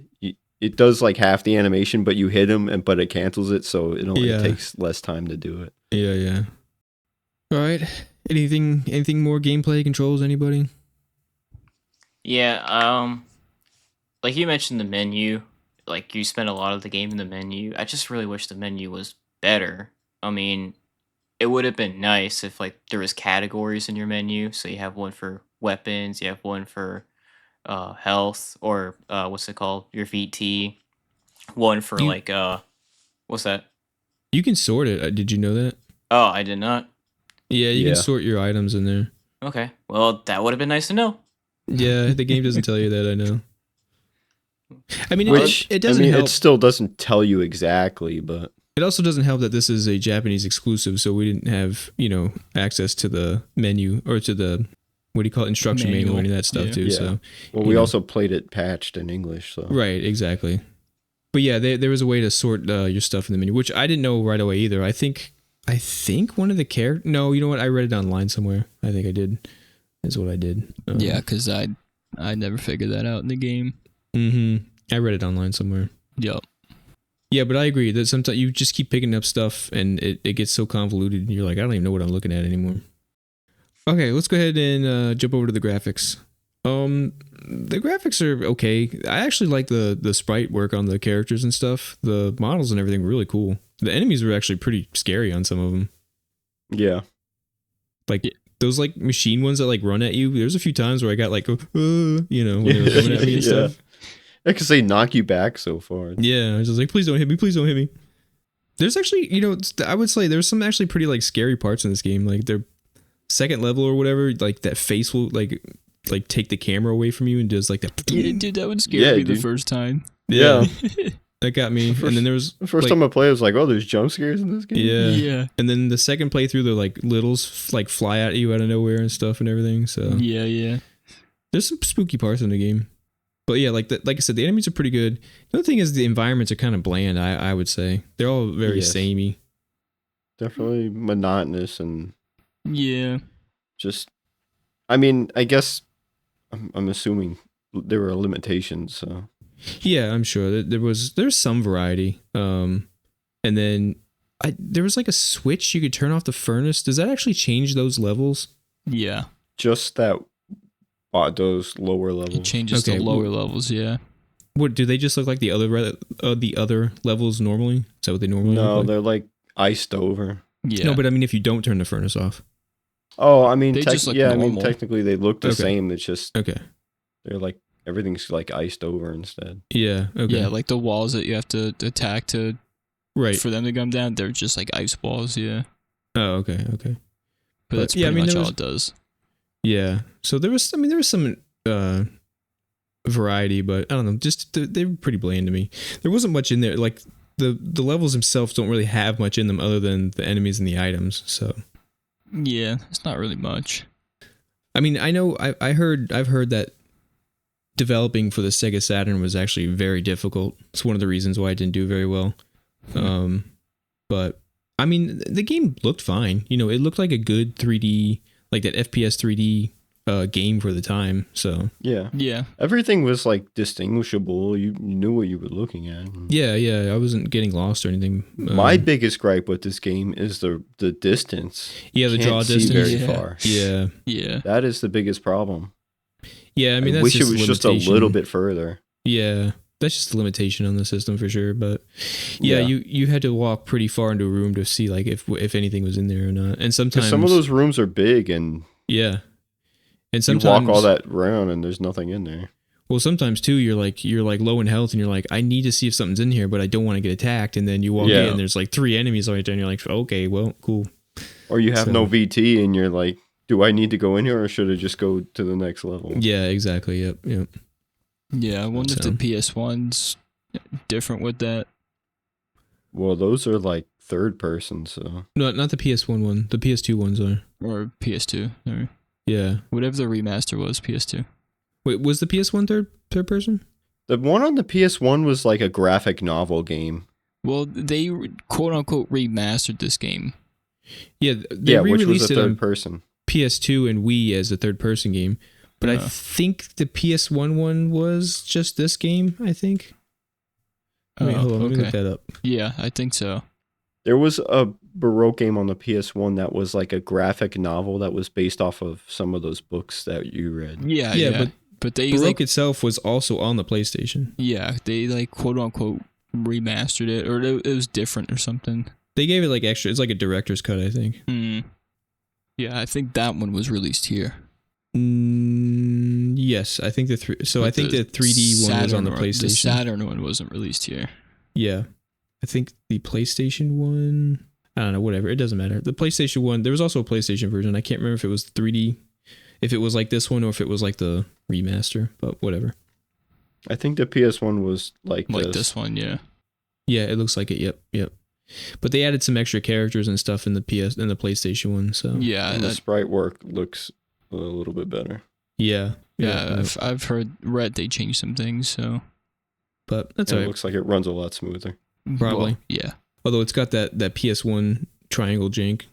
it does like half the animation, but you hit him, but it cancels it, so it only Yeah. takes less time to do it. Yeah. All right. Anything more gameplay controls? Anybody? Yeah, like you mentioned the menu, like you spent a lot of the game in the menu. I just really wish the menu was better. I mean, it would have been nice if like there was categories in your menu. So you have one for weapons, you have one for health, or what's it called? Your VT. One for You- like what's that? You can sort it. Did you know that? Oh, I did not. Yeah, you Yeah. can sort your items in there. Okay. Well, that would have been nice to know. Yeah, the game doesn't tell you that. I know. I mean, Which it doesn't help. it still doesn't tell you exactly, but It also doesn't help that this is a Japanese exclusive, so we didn't have access to the menu or to the what do you call it, instruction manual or any of that stuff Yeah. too. Yeah. So well, You we know. also played it patched in English, so right, exactly. But yeah, there was a way to sort your stuff in the menu, which I didn't know right away either. I think one of the characters. No, you know what? I read it online somewhere. I think I did. Is what I did. Yeah, because I never figured that out in the game. Mm-hmm. I read it online somewhere. Yup. Yeah, but I agree that sometimes you just keep picking up stuff and it gets so convoluted and you're like, I don't even know what I'm looking at anymore. Okay, let's go ahead and jump over to the graphics. The graphics are okay. I actually like the sprite work on the characters and stuff. The models and everything were really cool. The enemies were actually pretty scary on some of them. Yeah. Like those like machine ones that like run at you. There's a few times where I got like, when they were coming at me and stuff. Yeah, because they knock you back so far. Yeah, I was just like, please don't hit me, please don't hit me. There's actually, I would say there's some actually pretty like scary parts in this game. Like their second level or whatever, like that face will like take the camera away from you and does like that. Yeah, dude, that would scare me the first time. Yeah. That got me. And then there was the first time I played, I was like, "Oh, there's jump scares in this game." Yeah. And then the second playthrough, the like littles like fly at you out of nowhere and stuff and everything. So yeah. There's some spooky parts in the game. But yeah, like I said, the enemies are pretty good. The other thing is the environments are kind of bland. I would say they're all very samey. Definitely monotonous and just. I mean, I guess I'm assuming there were limitations. So. Yeah, I'm sure there's some variety. And then there was like a switch you could turn off the furnace. Does that actually change those levels? Yeah. Just that those lower levels. It changes the lower levels, yeah. What do they just look like the other levels normally? Is that what they normally look like? No, they're like iced over. Yeah. No, but I mean if you don't turn the furnace off. Oh, I mean normal. Technically they look the same. It's just they're like everything's like iced over instead. Yeah. Okay. Yeah, like the walls that you have to attack to for them to come down, they're just like ice walls, yeah. Oh, okay. But that's pretty much all it does. Yeah. So there was some variety, but I don't know, just they were pretty bland to me. There wasn't much in there. Like the levels themselves don't really have much in them other than the enemies and the items. So yeah, it's not really much. I mean, I know I've heard that developing for the Sega Saturn was actually very difficult. It's one of the reasons why it didn't do very well. But I mean, the game looked fine. It looked like a good 3D, like that FPS 3D game for the time. So yeah, everything was like distinguishable. You knew what you were looking at. Yeah. I wasn't getting lost or anything. My biggest gripe with this game is the distance. Yeah, the draw distance. Very far. Yeah. That is the biggest problem. Yeah, I mean, I wish it was just a little bit further. Yeah, that's just a limitation on the system for sure. But yeah, you had to walk pretty far into a room to see like if anything was in there or not. And sometimes some of those rooms are big and and sometimes you walk all that round and there's nothing in there. Well, sometimes too, you're like low in health and you're like, I need to see if something's in here, but I don't want to get attacked. And then you walk in and there's like 3 enemies right there, and you're like, okay, well, cool. Or you have no VT and you're like, do I need to go in here or should I just go to the next level? Yeah, exactly. Yep. Yeah, I wonder if the PS1's different with that. Well, those are like third person, so. No, not the PS1 one. The PS2 ones are. Or PS2. Or yeah. Whatever the remaster was, PS2. Wait, was the PS1 third person? The one on the PS1 was like a graphic novel game. Well, they quote unquote remastered this game. Yeah, they which was re-released a it third on person. PS2 and Wii as a third person game. But I think the PS1 one was just this game, I think. Wait, hold on, let me look that up. Yeah, I think so. There was a Baroque game on the PS1 that was like a graphic novel that was based off of some of those books that you read. Yeah. But they Baroque itself was also on the PlayStation. Yeah, they like quote unquote remastered it, or it was different or something. They gave it like extra. It's like a director's cut, I think. Yeah, I think that one was released here. Yes, I think the 3D one was on the PlayStation. The Saturn one wasn't released here. Yeah, I think the PlayStation one. I don't know. Whatever. It doesn't matter. The PlayStation one. There was also a PlayStation version. I can't remember if it was 3D, if it was like this one, or if it was like the remaster. But whatever. I think the PS1 was like this one. Yeah. Yeah, it looks like it. Yep. But they added some extra characters and stuff in the PlayStation one. So yeah, and the sprite work looks a little bit better. Yeah. I've read they changed some things. So, but that's all right. It looks like it runs a lot smoother. Probably. Well, yeah. Although it's got that PS1 triangle jank.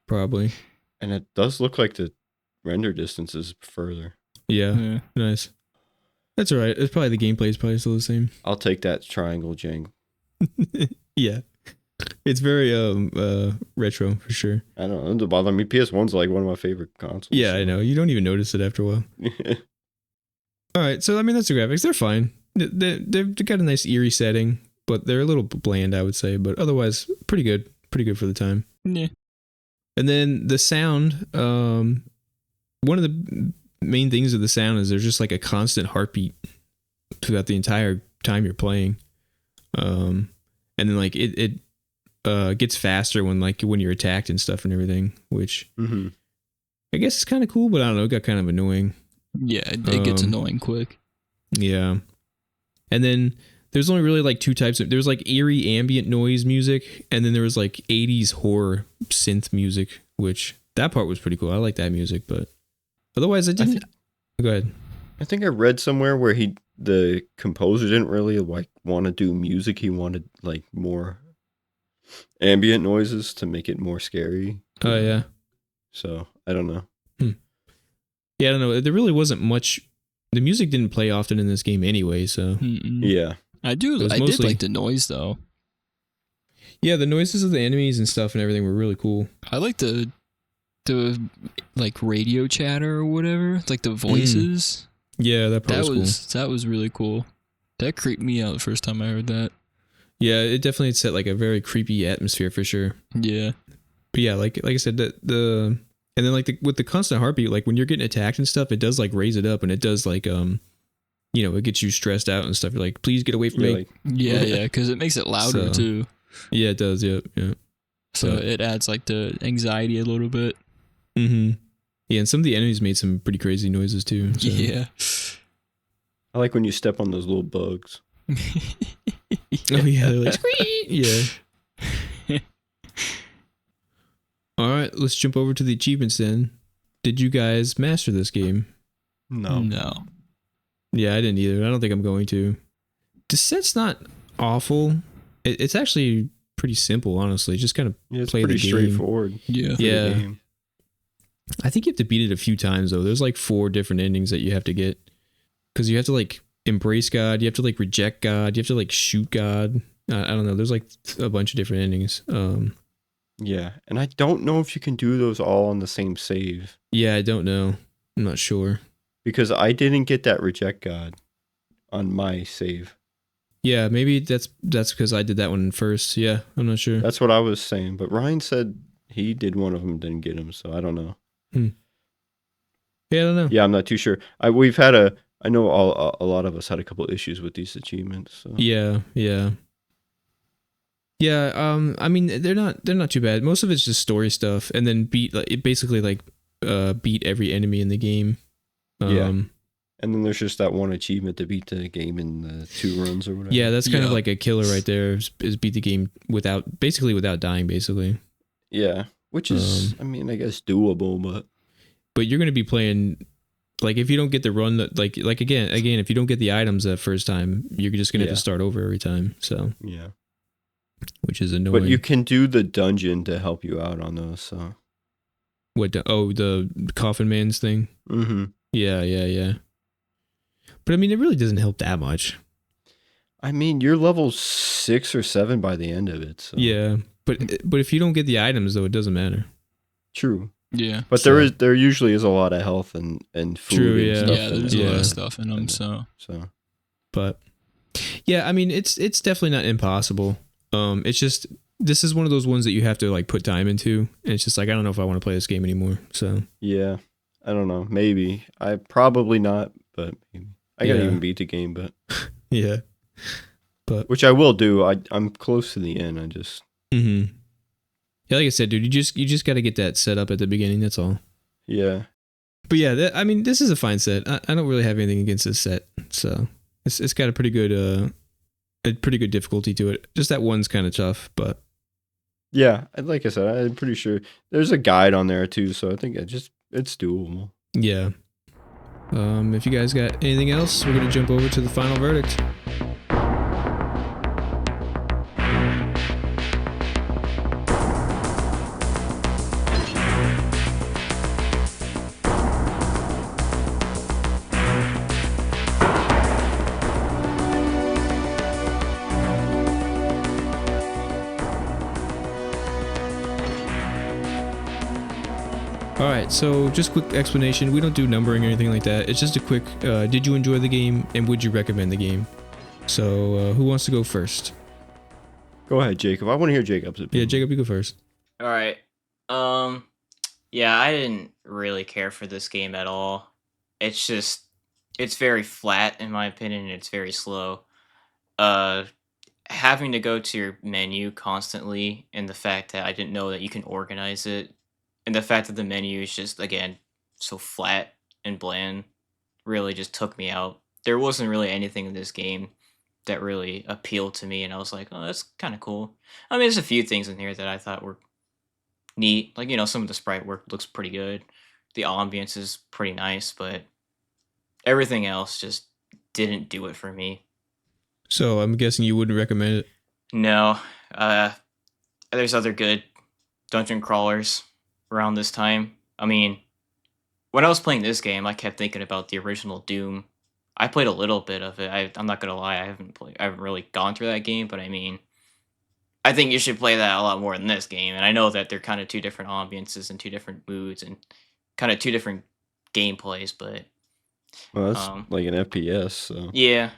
Probably. And it does look like the render distance is further. Yeah. Nice. That's all right. It's probably the gameplay is probably still the same. I'll take that triangle jank. Yeah. It's very retro for sure. I don't know. It doesn't bother me. PS1's like one of my favorite consoles. Yeah, I know. You don't even notice it after a while. All right, so I mean that's the graphics. They're fine. They've got a nice eerie setting, but they're a little bland, I would say. But otherwise, pretty good. Pretty good for the time. Yeah. And then the sound. One of the main things of the sound is there's just like a constant heartbeat throughout the entire time you're playing. And then like it gets faster when you're attacked and stuff and everything, which I guess is kind of cool, but I don't know, it got kind of annoying. Yeah, it gets annoying quick. Yeah. And then there's only really like two types of, there's like eerie ambient noise music, and then there was like 80s horror synth music, which that part was pretty cool. I like that music, but otherwise I didn't. Go ahead. I think I read somewhere where the composer didn't really like want to do music. He wanted like more ambient noises to make it more scary. Oh yeah. So I don't know. Yeah, I don't know. There really wasn't much. The music didn't play often in this game anyway, so Yeah. I did like the noise though. Yeah, the noises of the enemies and stuff and everything were really cool. I like the like radio chatter or whatever, like the voices. Yeah, that part was cool. That was really cool. That creeped me out the first time I heard that. Yeah, it definitely set like a very creepy atmosphere for sure. Yeah. But yeah, like I said, and then like with the constant heartbeat, like when you're getting attacked and stuff, it does like raise it up, and it does like it gets you stressed out and stuff. You're like, please get away from me. Like, yeah, because it makes it louder too. Yeah, it does. Yeah. So it adds like the anxiety a little bit. Mm-hmm. Yeah, and some of the enemies made some pretty crazy noises too. So. Yeah. I like when you step on those little bugs. Oh yeah, they're like squeak. Yeah. All right, let's jump over to the achievements then. Did you guys master this game? No. Yeah, I didn't either. I don't think I'm going to. The set's not awful. It's actually pretty simple, honestly. Just kind of It's play pretty the game. straightforward. Yeah. Yeah. I think you have to beat it a few times though. There's like 4 different endings that you have to get, because you have to like embrace God, you have to like reject God, you have to like shoot God. I don't know. There's like a bunch of different endings. Yeah, and I don't know if you can do those all on the same save. Yeah, I don't know. I'm not sure. Because I didn't get that reject God on my save. Yeah, maybe that's because I did that one first. Yeah, I'm not sure. That's what I was saying. But Ryan said he did one of them, didn't get him, so I don't know. Yeah, I don't know. Yeah, I'm not too sure. I know a lot of us had a couple issues with these achievements. So. Yeah. I mean, they're not too bad. Most of it's just story stuff, and then beat every enemy in the game. Yeah. And then there's just that one achievement to beat the game in the 2 runs or whatever. Yeah, that's kind of like a killer right there. Is beat the game without dying, basically. Yeah, which is, I mean, I guess doable, but you're gonna be playing. Like if you don't get the run, like again, if you don't get the items that first time, you're just gonna have to start over every time. So yeah. Which is annoying. But you can do the dungeon to help you out on those. So what? The Coffin Man's thing. Mm-hmm. Yeah. But I mean, it really doesn't help that much. I mean, you're level 6 or 7 by the end of it. So. Yeah, but if you don't get the items, though, it doesn't matter. True. Yeah. But there usually is a lot of health and food. True. And Yeah. stuff Yeah. There's a lot of stuff in them. So. But yeah, I mean, it's definitely not impossible. It's just this is one of those ones that you have to like put time into, and it's just like I don't know if I want to play this game anymore. So yeah, I don't know. Maybe I probably not, but maybe I gotta even beat the game. But yeah, but which I will do. I'm close to the end. I just yeah, like I said, dude, you just got to get that set up at the beginning. That's all. Yeah, but yeah, I mean, this is a fine set. I don't really have anything against this set, so it's got a pretty good difficulty to it. Just that one's kind of tough, but yeah, like I said, I'm pretty sure there's a guide on there too, so I think it's doable. Yeah. If you guys got anything else, we're gonna jump over to the final verdict. So just quick explanation. We don't do numbering or anything like that. It's just a quick, did you enjoy the game and would you recommend the game? So who wants to go first? Go ahead, Jacob. I want to hear Jacob's opinion. Yeah, Jacob, you go first. All right. Yeah, I didn't really care for this game at all. It's very flat in my opinion. It's very slow. Having to go to your menu constantly, and the fact that I didn't know that you can organize it, and the fact that the menu is just again so flat and bland, really just took me out. There wasn't really anything in this game that really appealed to me, and I was like, oh, that's kind of cool. I mean, there's a few things in here that I thought were neat, like some of the sprite work looks pretty good, the ambience is pretty nice, but everything else just didn't do it for me. So I'm guessing you wouldn't recommend it? No. There's other good dungeon crawlers around this time. I mean, when I was playing this game, I kept thinking about the original Doom. I played a little bit of it. I'm not gonna lie, I haven't really gone through that game, but I mean, I think you should play that a lot more than this game. And I know that they're kind of two different ambiances and two different moods and kind of two different gameplays, but Well, that's like an FPS, so. yeah.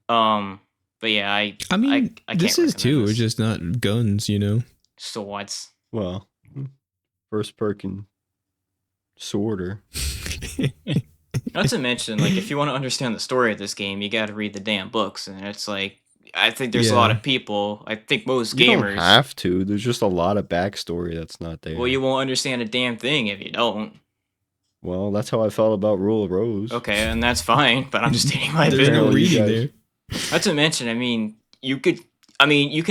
But yeah, I mean, I can't this is recommend too. this. It's just not guns, Swords. Well, first person sworder. Not to mention, like, if you want to understand the story of this game, you got to read the damn books, and it's like, I think there's a lot of people. I think most You gamers. don't have to. There's just a lot of backstory that's not there. Well, you won't understand a damn thing if you don't. Well, that's how I felt about Rule of Rose. Okay, and that's fine, but I'm just stating my There's no opinion. reading there. Not to mention, I mean, you can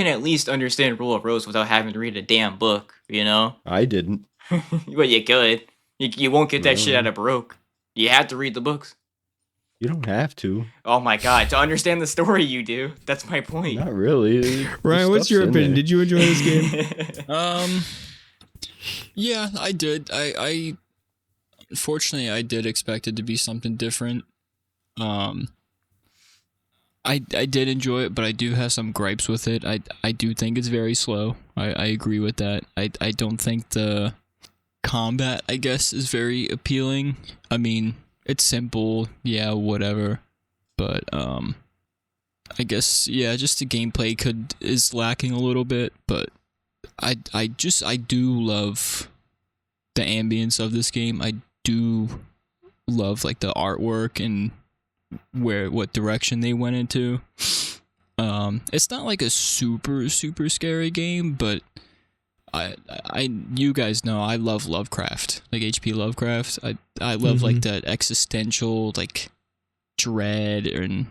at least understand Rule of Rose without having to read a damn book, I didn't. But you could. You won't get that shit out of Baroque. You have to read the books. You don't have to. Oh my god, to understand the story you do. That's my point. Not really. Ryan, what's your opinion? Did you enjoy this game? Yeah, I did. I unfortunately I did expect it to be something different. I did enjoy it, but I do have some gripes with it. I do think it's very slow. I agree with that. I don't think the combat, I guess, is very appealing. I mean, it's simple, yeah, whatever. But I guess just the gameplay is lacking a little bit, but I do love the ambience of this game. I do love like the artwork and what direction they went into. It's not like a super scary game, but you guys know I love Lovecraft, like H.P. Lovecraft. I love like that existential like dread and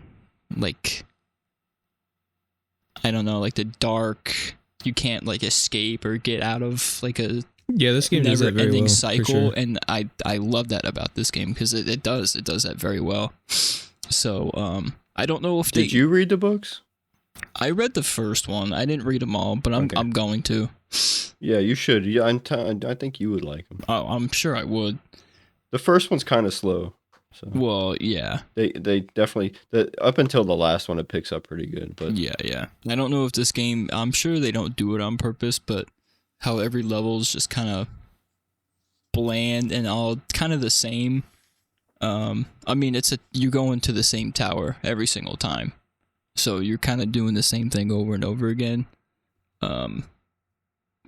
like I don't know, like the dark. You can't like escape or get out of like a This game does that very never-ending well, cycle, for sure. and I love that about this game because it does that very well. So I don't know if Did you read the books? I read the first one. I didn't read them all, but I'm going to. Yeah, you should. Yeah, I think you would like them. Oh, I'm sure I would. The first one's kind of slow. So Well, yeah. they definitely up until the last one it picks up pretty good. But Yeah. I don't know if this game. I'm sure they don't do it on purpose, but how every level is just kind of bland and all kind of the same. I mean, you go into the same tower every single time, so you're kind of doing the same thing over and over again.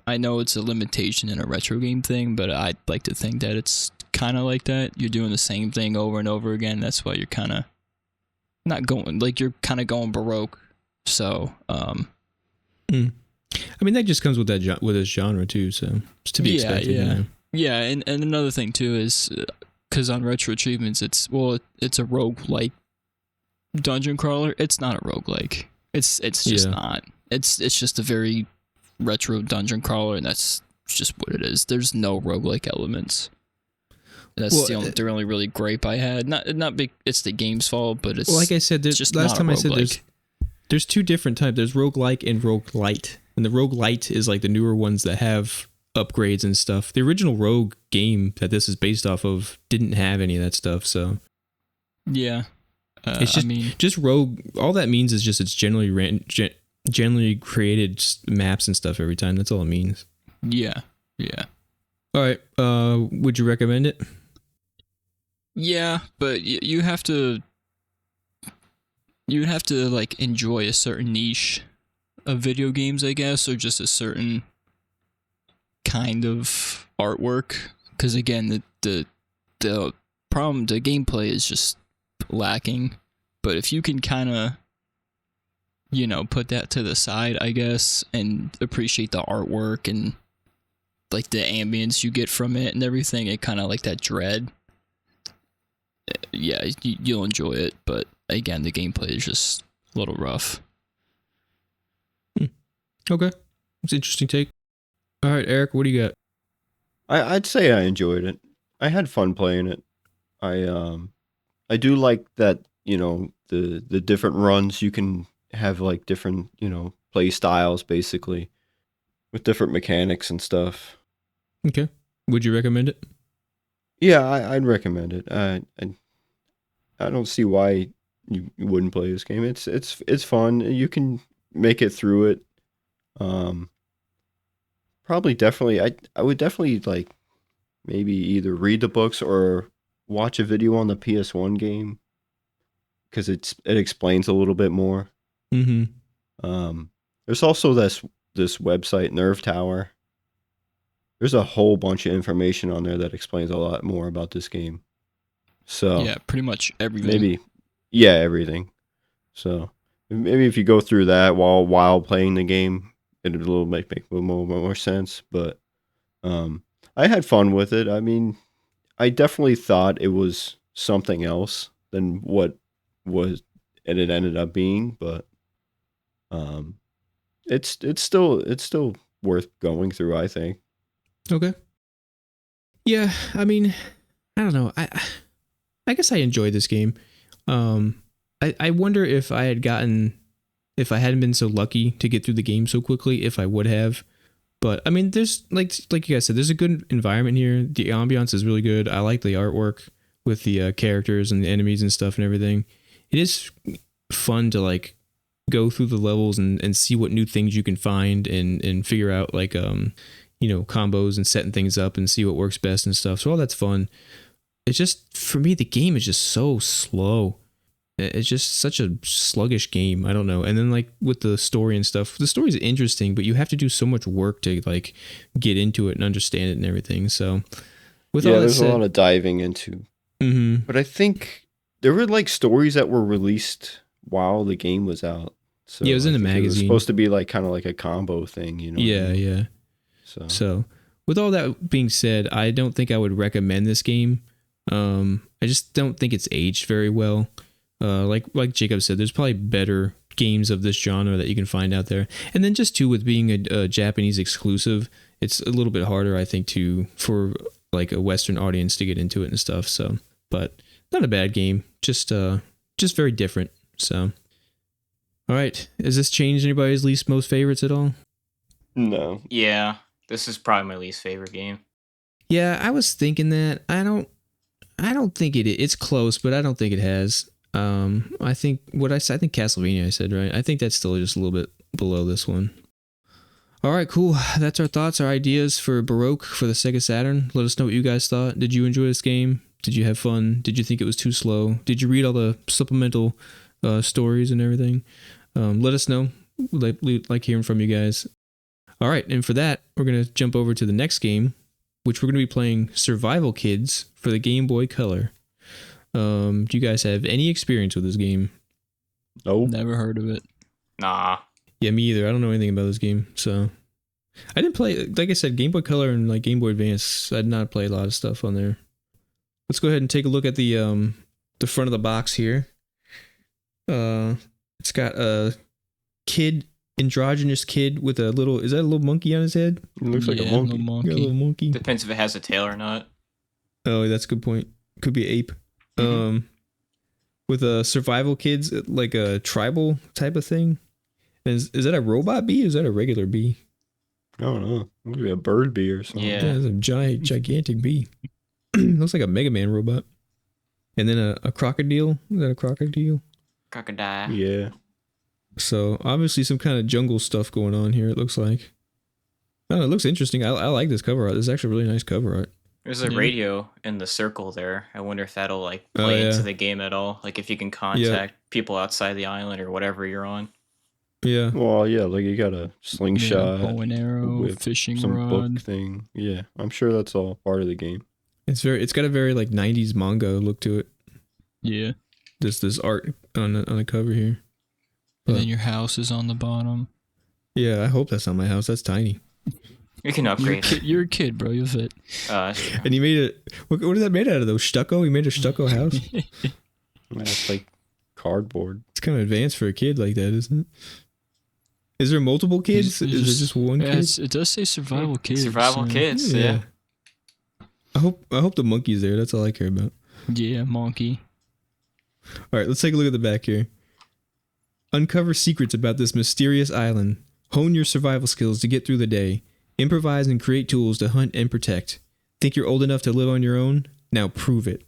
I know it's a limitation in a retro game thing, but I'd like to think that it's kind of like that. You're doing the same thing over and over again. That's why you're kind of not going, like you're kind of going Baroque. So, I mean, that just comes with with this genre too, so it's to be expected. Yeah. Yeah, and another thing too is because on Retro Achievements, it's a roguelike dungeon crawler. It's not a roguelike. It's just not. It's just a very retro dungeon crawler, and that's just what it is. There's no roguelike elements. That's the only really gripe I had. Not big. It's the game's fault, but it's like I said. just last not time a I said roguelike. there's two different types. There's roguelike and roguelite. And the roguelite is like the newer ones that have upgrades and stuff. The original Rogue game that this is based off of didn't have any of that stuff. So yeah, it's just Rogue. All that means is just it's generally created maps and stuff every time. That's all it means. Yeah. All right. Would you recommend it? Yeah, but you have to like enjoy a certain niche of video games, I guess, or just a certain kind of artwork. Because again, the problem, the gameplay is just lacking. But if you can kind of, put that to the side, I guess, and appreciate the artwork and like the ambience you get from it and everything, it kind of like that dread. Yeah, you'll enjoy it, but again, the gameplay is just a little rough. Okay. It's an interesting take. All right, Eric, what do you got? I'd say I enjoyed it. I had fun playing it. I do like that, the different runs you can have like different, play styles basically with different mechanics and stuff. Okay. Would you recommend it? Yeah, I'd recommend it. I don't see why you wouldn't play this game. It's fun. You can make it through it. Probably definitely I would definitely like maybe either read the books or watch a video on the PS1 game because it explains a little bit more. Mm-hmm. There's also this website Nerve Tower. There's a whole bunch of information on there that explains a lot more about this game. So yeah, pretty much everything. Maybe, yeah, everything. So maybe if you go through that while playing the game, it'll make a little more sense. But I had fun with it. I mean, I definitely thought it was something else than what it ended up being, but it's still worth going through, I think. Okay. Yeah, I mean, I don't know. I guess I enjoyed this game. I wonder if I hadn't been so lucky to get through the game so quickly, if I would have. But I mean, there's like you guys said, there's a good environment here. The ambiance is really good. I like the artwork with the characters and the enemies and stuff and everything. It is fun to like go through the levels and see what new things you can find and figure out like combos and setting things up and see what works best and stuff. So all that's fun. It's just, for me, the game is just so slow. It's just such a sluggish game. I don't know. And then like with the story and stuff, the story's interesting, but you have to do so much work to like get into it and understand it and everything. So with all that there's said, a lot of diving into. Mm-hmm. But I think there were like stories that were released while the game was out. So yeah, it was in the magazine. It was supposed to be like kind of like a combo thing, Yeah, yeah. So with all that being said, I don't think I would recommend this game. I just don't think it's aged very well. Like Jacob said, there's probably better games of this genre that you can find out there. And then just too, with being a Japanese exclusive, it's a little bit harder, I think, for like a Western audience to get into it and stuff. So, but not a bad game, just very different. So, all right, has this changed anybody's least most favorites at all? No. Yeah, this is probably my least favorite game. Yeah, I was thinking that. I don't think it. It's close, but I don't think it has. I think I think Castlevania. I said right. I think that's still just a little bit below this one. All right, cool. That's our thoughts, our ideas for Baroque for the Sega Saturn. Let us know what you guys thought. Did you enjoy this game? Did you have fun? Did you think it was too slow? Did you read all the supplemental stories and everything? Let us know. Like hearing from you guys. All right, and for that, we're gonna jump over to the next game, which we're gonna be playing Survival Kids for the Game Boy Color. Do you guys have any experience with this game? Nope. Never heard of it. Nah. Yeah, me either. I don't know anything about this game, so I didn't play. Like I said, Game Boy Color and like Game Boy Advance. I did not play a lot of stuff on there. Let's go ahead and take a look at the front of the box here. It's got a androgynous kid with a little. Is that a little monkey on his head? It looks like a monkey. Got a little monkey. Depends if it has a tail or not. Oh, that's a good point. Could be ape. Mm-hmm. With a survival kids, like a tribal type of thing. Is that a robot bee or is that a regular bee? I don't know. Maybe a bird bee or something. Yeah. It's a gigantic bee. Looks like a Mega Man robot. And then a crocodile. Is that a crocodile? Crocodile. Yeah. So obviously some kind of jungle stuff going on here, it looks like. Oh, it looks interesting. I like this cover art. This is actually really nice cover art. There's a Yeah. radio in the circle there. I wonder if that'll like Oh, play yeah. into the game at all. Like if you can contact people outside the island or whatever you're on. Yeah. Well, yeah, like you got a slingshot, bow and arrow, with fishing some rod. book thing. Yeah, I'm sure that's all part of the game. It's got a very like 90s manga look to it. Yeah. This art on the cover here. And then your house is on the bottom. Yeah, I hope that's not my house. That's tiny. You can upgrade it. You're a kid, bro. You'll fit. That's true. And he made it. What is that made out of though? Stucco? He made a stucco house. It's like cardboard. It's kind of advanced for a kid like that, isn't it? Is there multiple kids? It's Is there just one Yeah, kid? it does say survival kids. Survival so- kids, yeah. I hope the monkey's there. That's all I care about. Yeah, monkey. All right, let's take a look at the back here. Uncover secrets about this mysterious island. Hone your survival skills to get through the day. Improvise and create tools to hunt and protect. Think you're old enough to live on your own? Now prove it.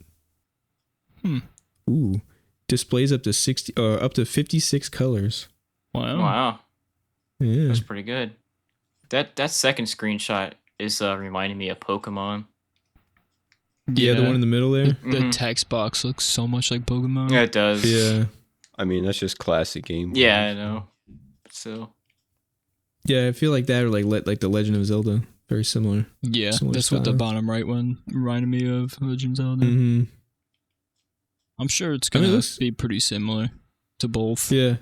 Ooh. Displays up to 56 colors. Wow. Wow, Yeah. that's pretty good. That second screenshot is reminding me of Pokemon. Yeah, the one in the middle there. The Mhm. text box looks so much like Pokemon. Yeah, it does. Yeah. I mean, that's just classic game. Yeah, I know. So Yeah, I feel like that or like the Legend of Zelda. Very similar. Yeah, Similar that's what the style. bottom right one reminded me of. Legend Zelda. Mm-hmm. I'm sure it's I mean, gonna it looks- be pretty similar to both. Yeah.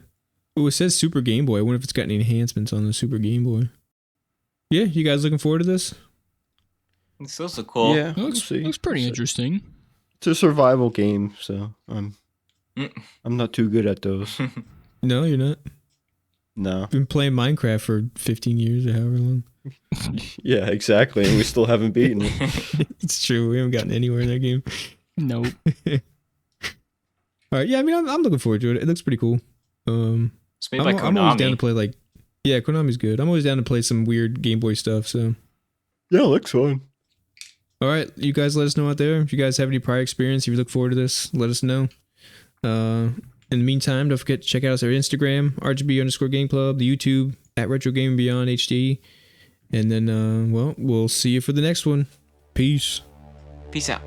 Oh, it says Super Game Boy. I wonder if it's got any enhancements on the Super Game Boy. Yeah, you guys looking forward to this? it's also cool. Yeah, It looks, we'll see. looks pretty We'll see. interesting. It's a survival game, so I'm Mm. not too good at those. No, you're not. No. I've been playing Minecraft for 15 years or however long. Yeah, exactly. And we still haven't beaten it. It's true. We haven't gotten anywhere in that game. Nope. All right. Yeah, I mean, I'm looking forward to it. It looks pretty cool. It's made by I'm always down to Konami. play like, yeah, Konami's good. I'm always down to play some weird Game Boy stuff. So, Yeah, it looks fun. all right, you guys, let us know out there if you guys have any prior experience. If you look forward to this, let us know. In the meantime, don't forget to check out our Instagram, RGB_Game Club, the YouTube at Retro Game Beyond HD, and then, well, we'll see you for the next one. Peace. Peace out.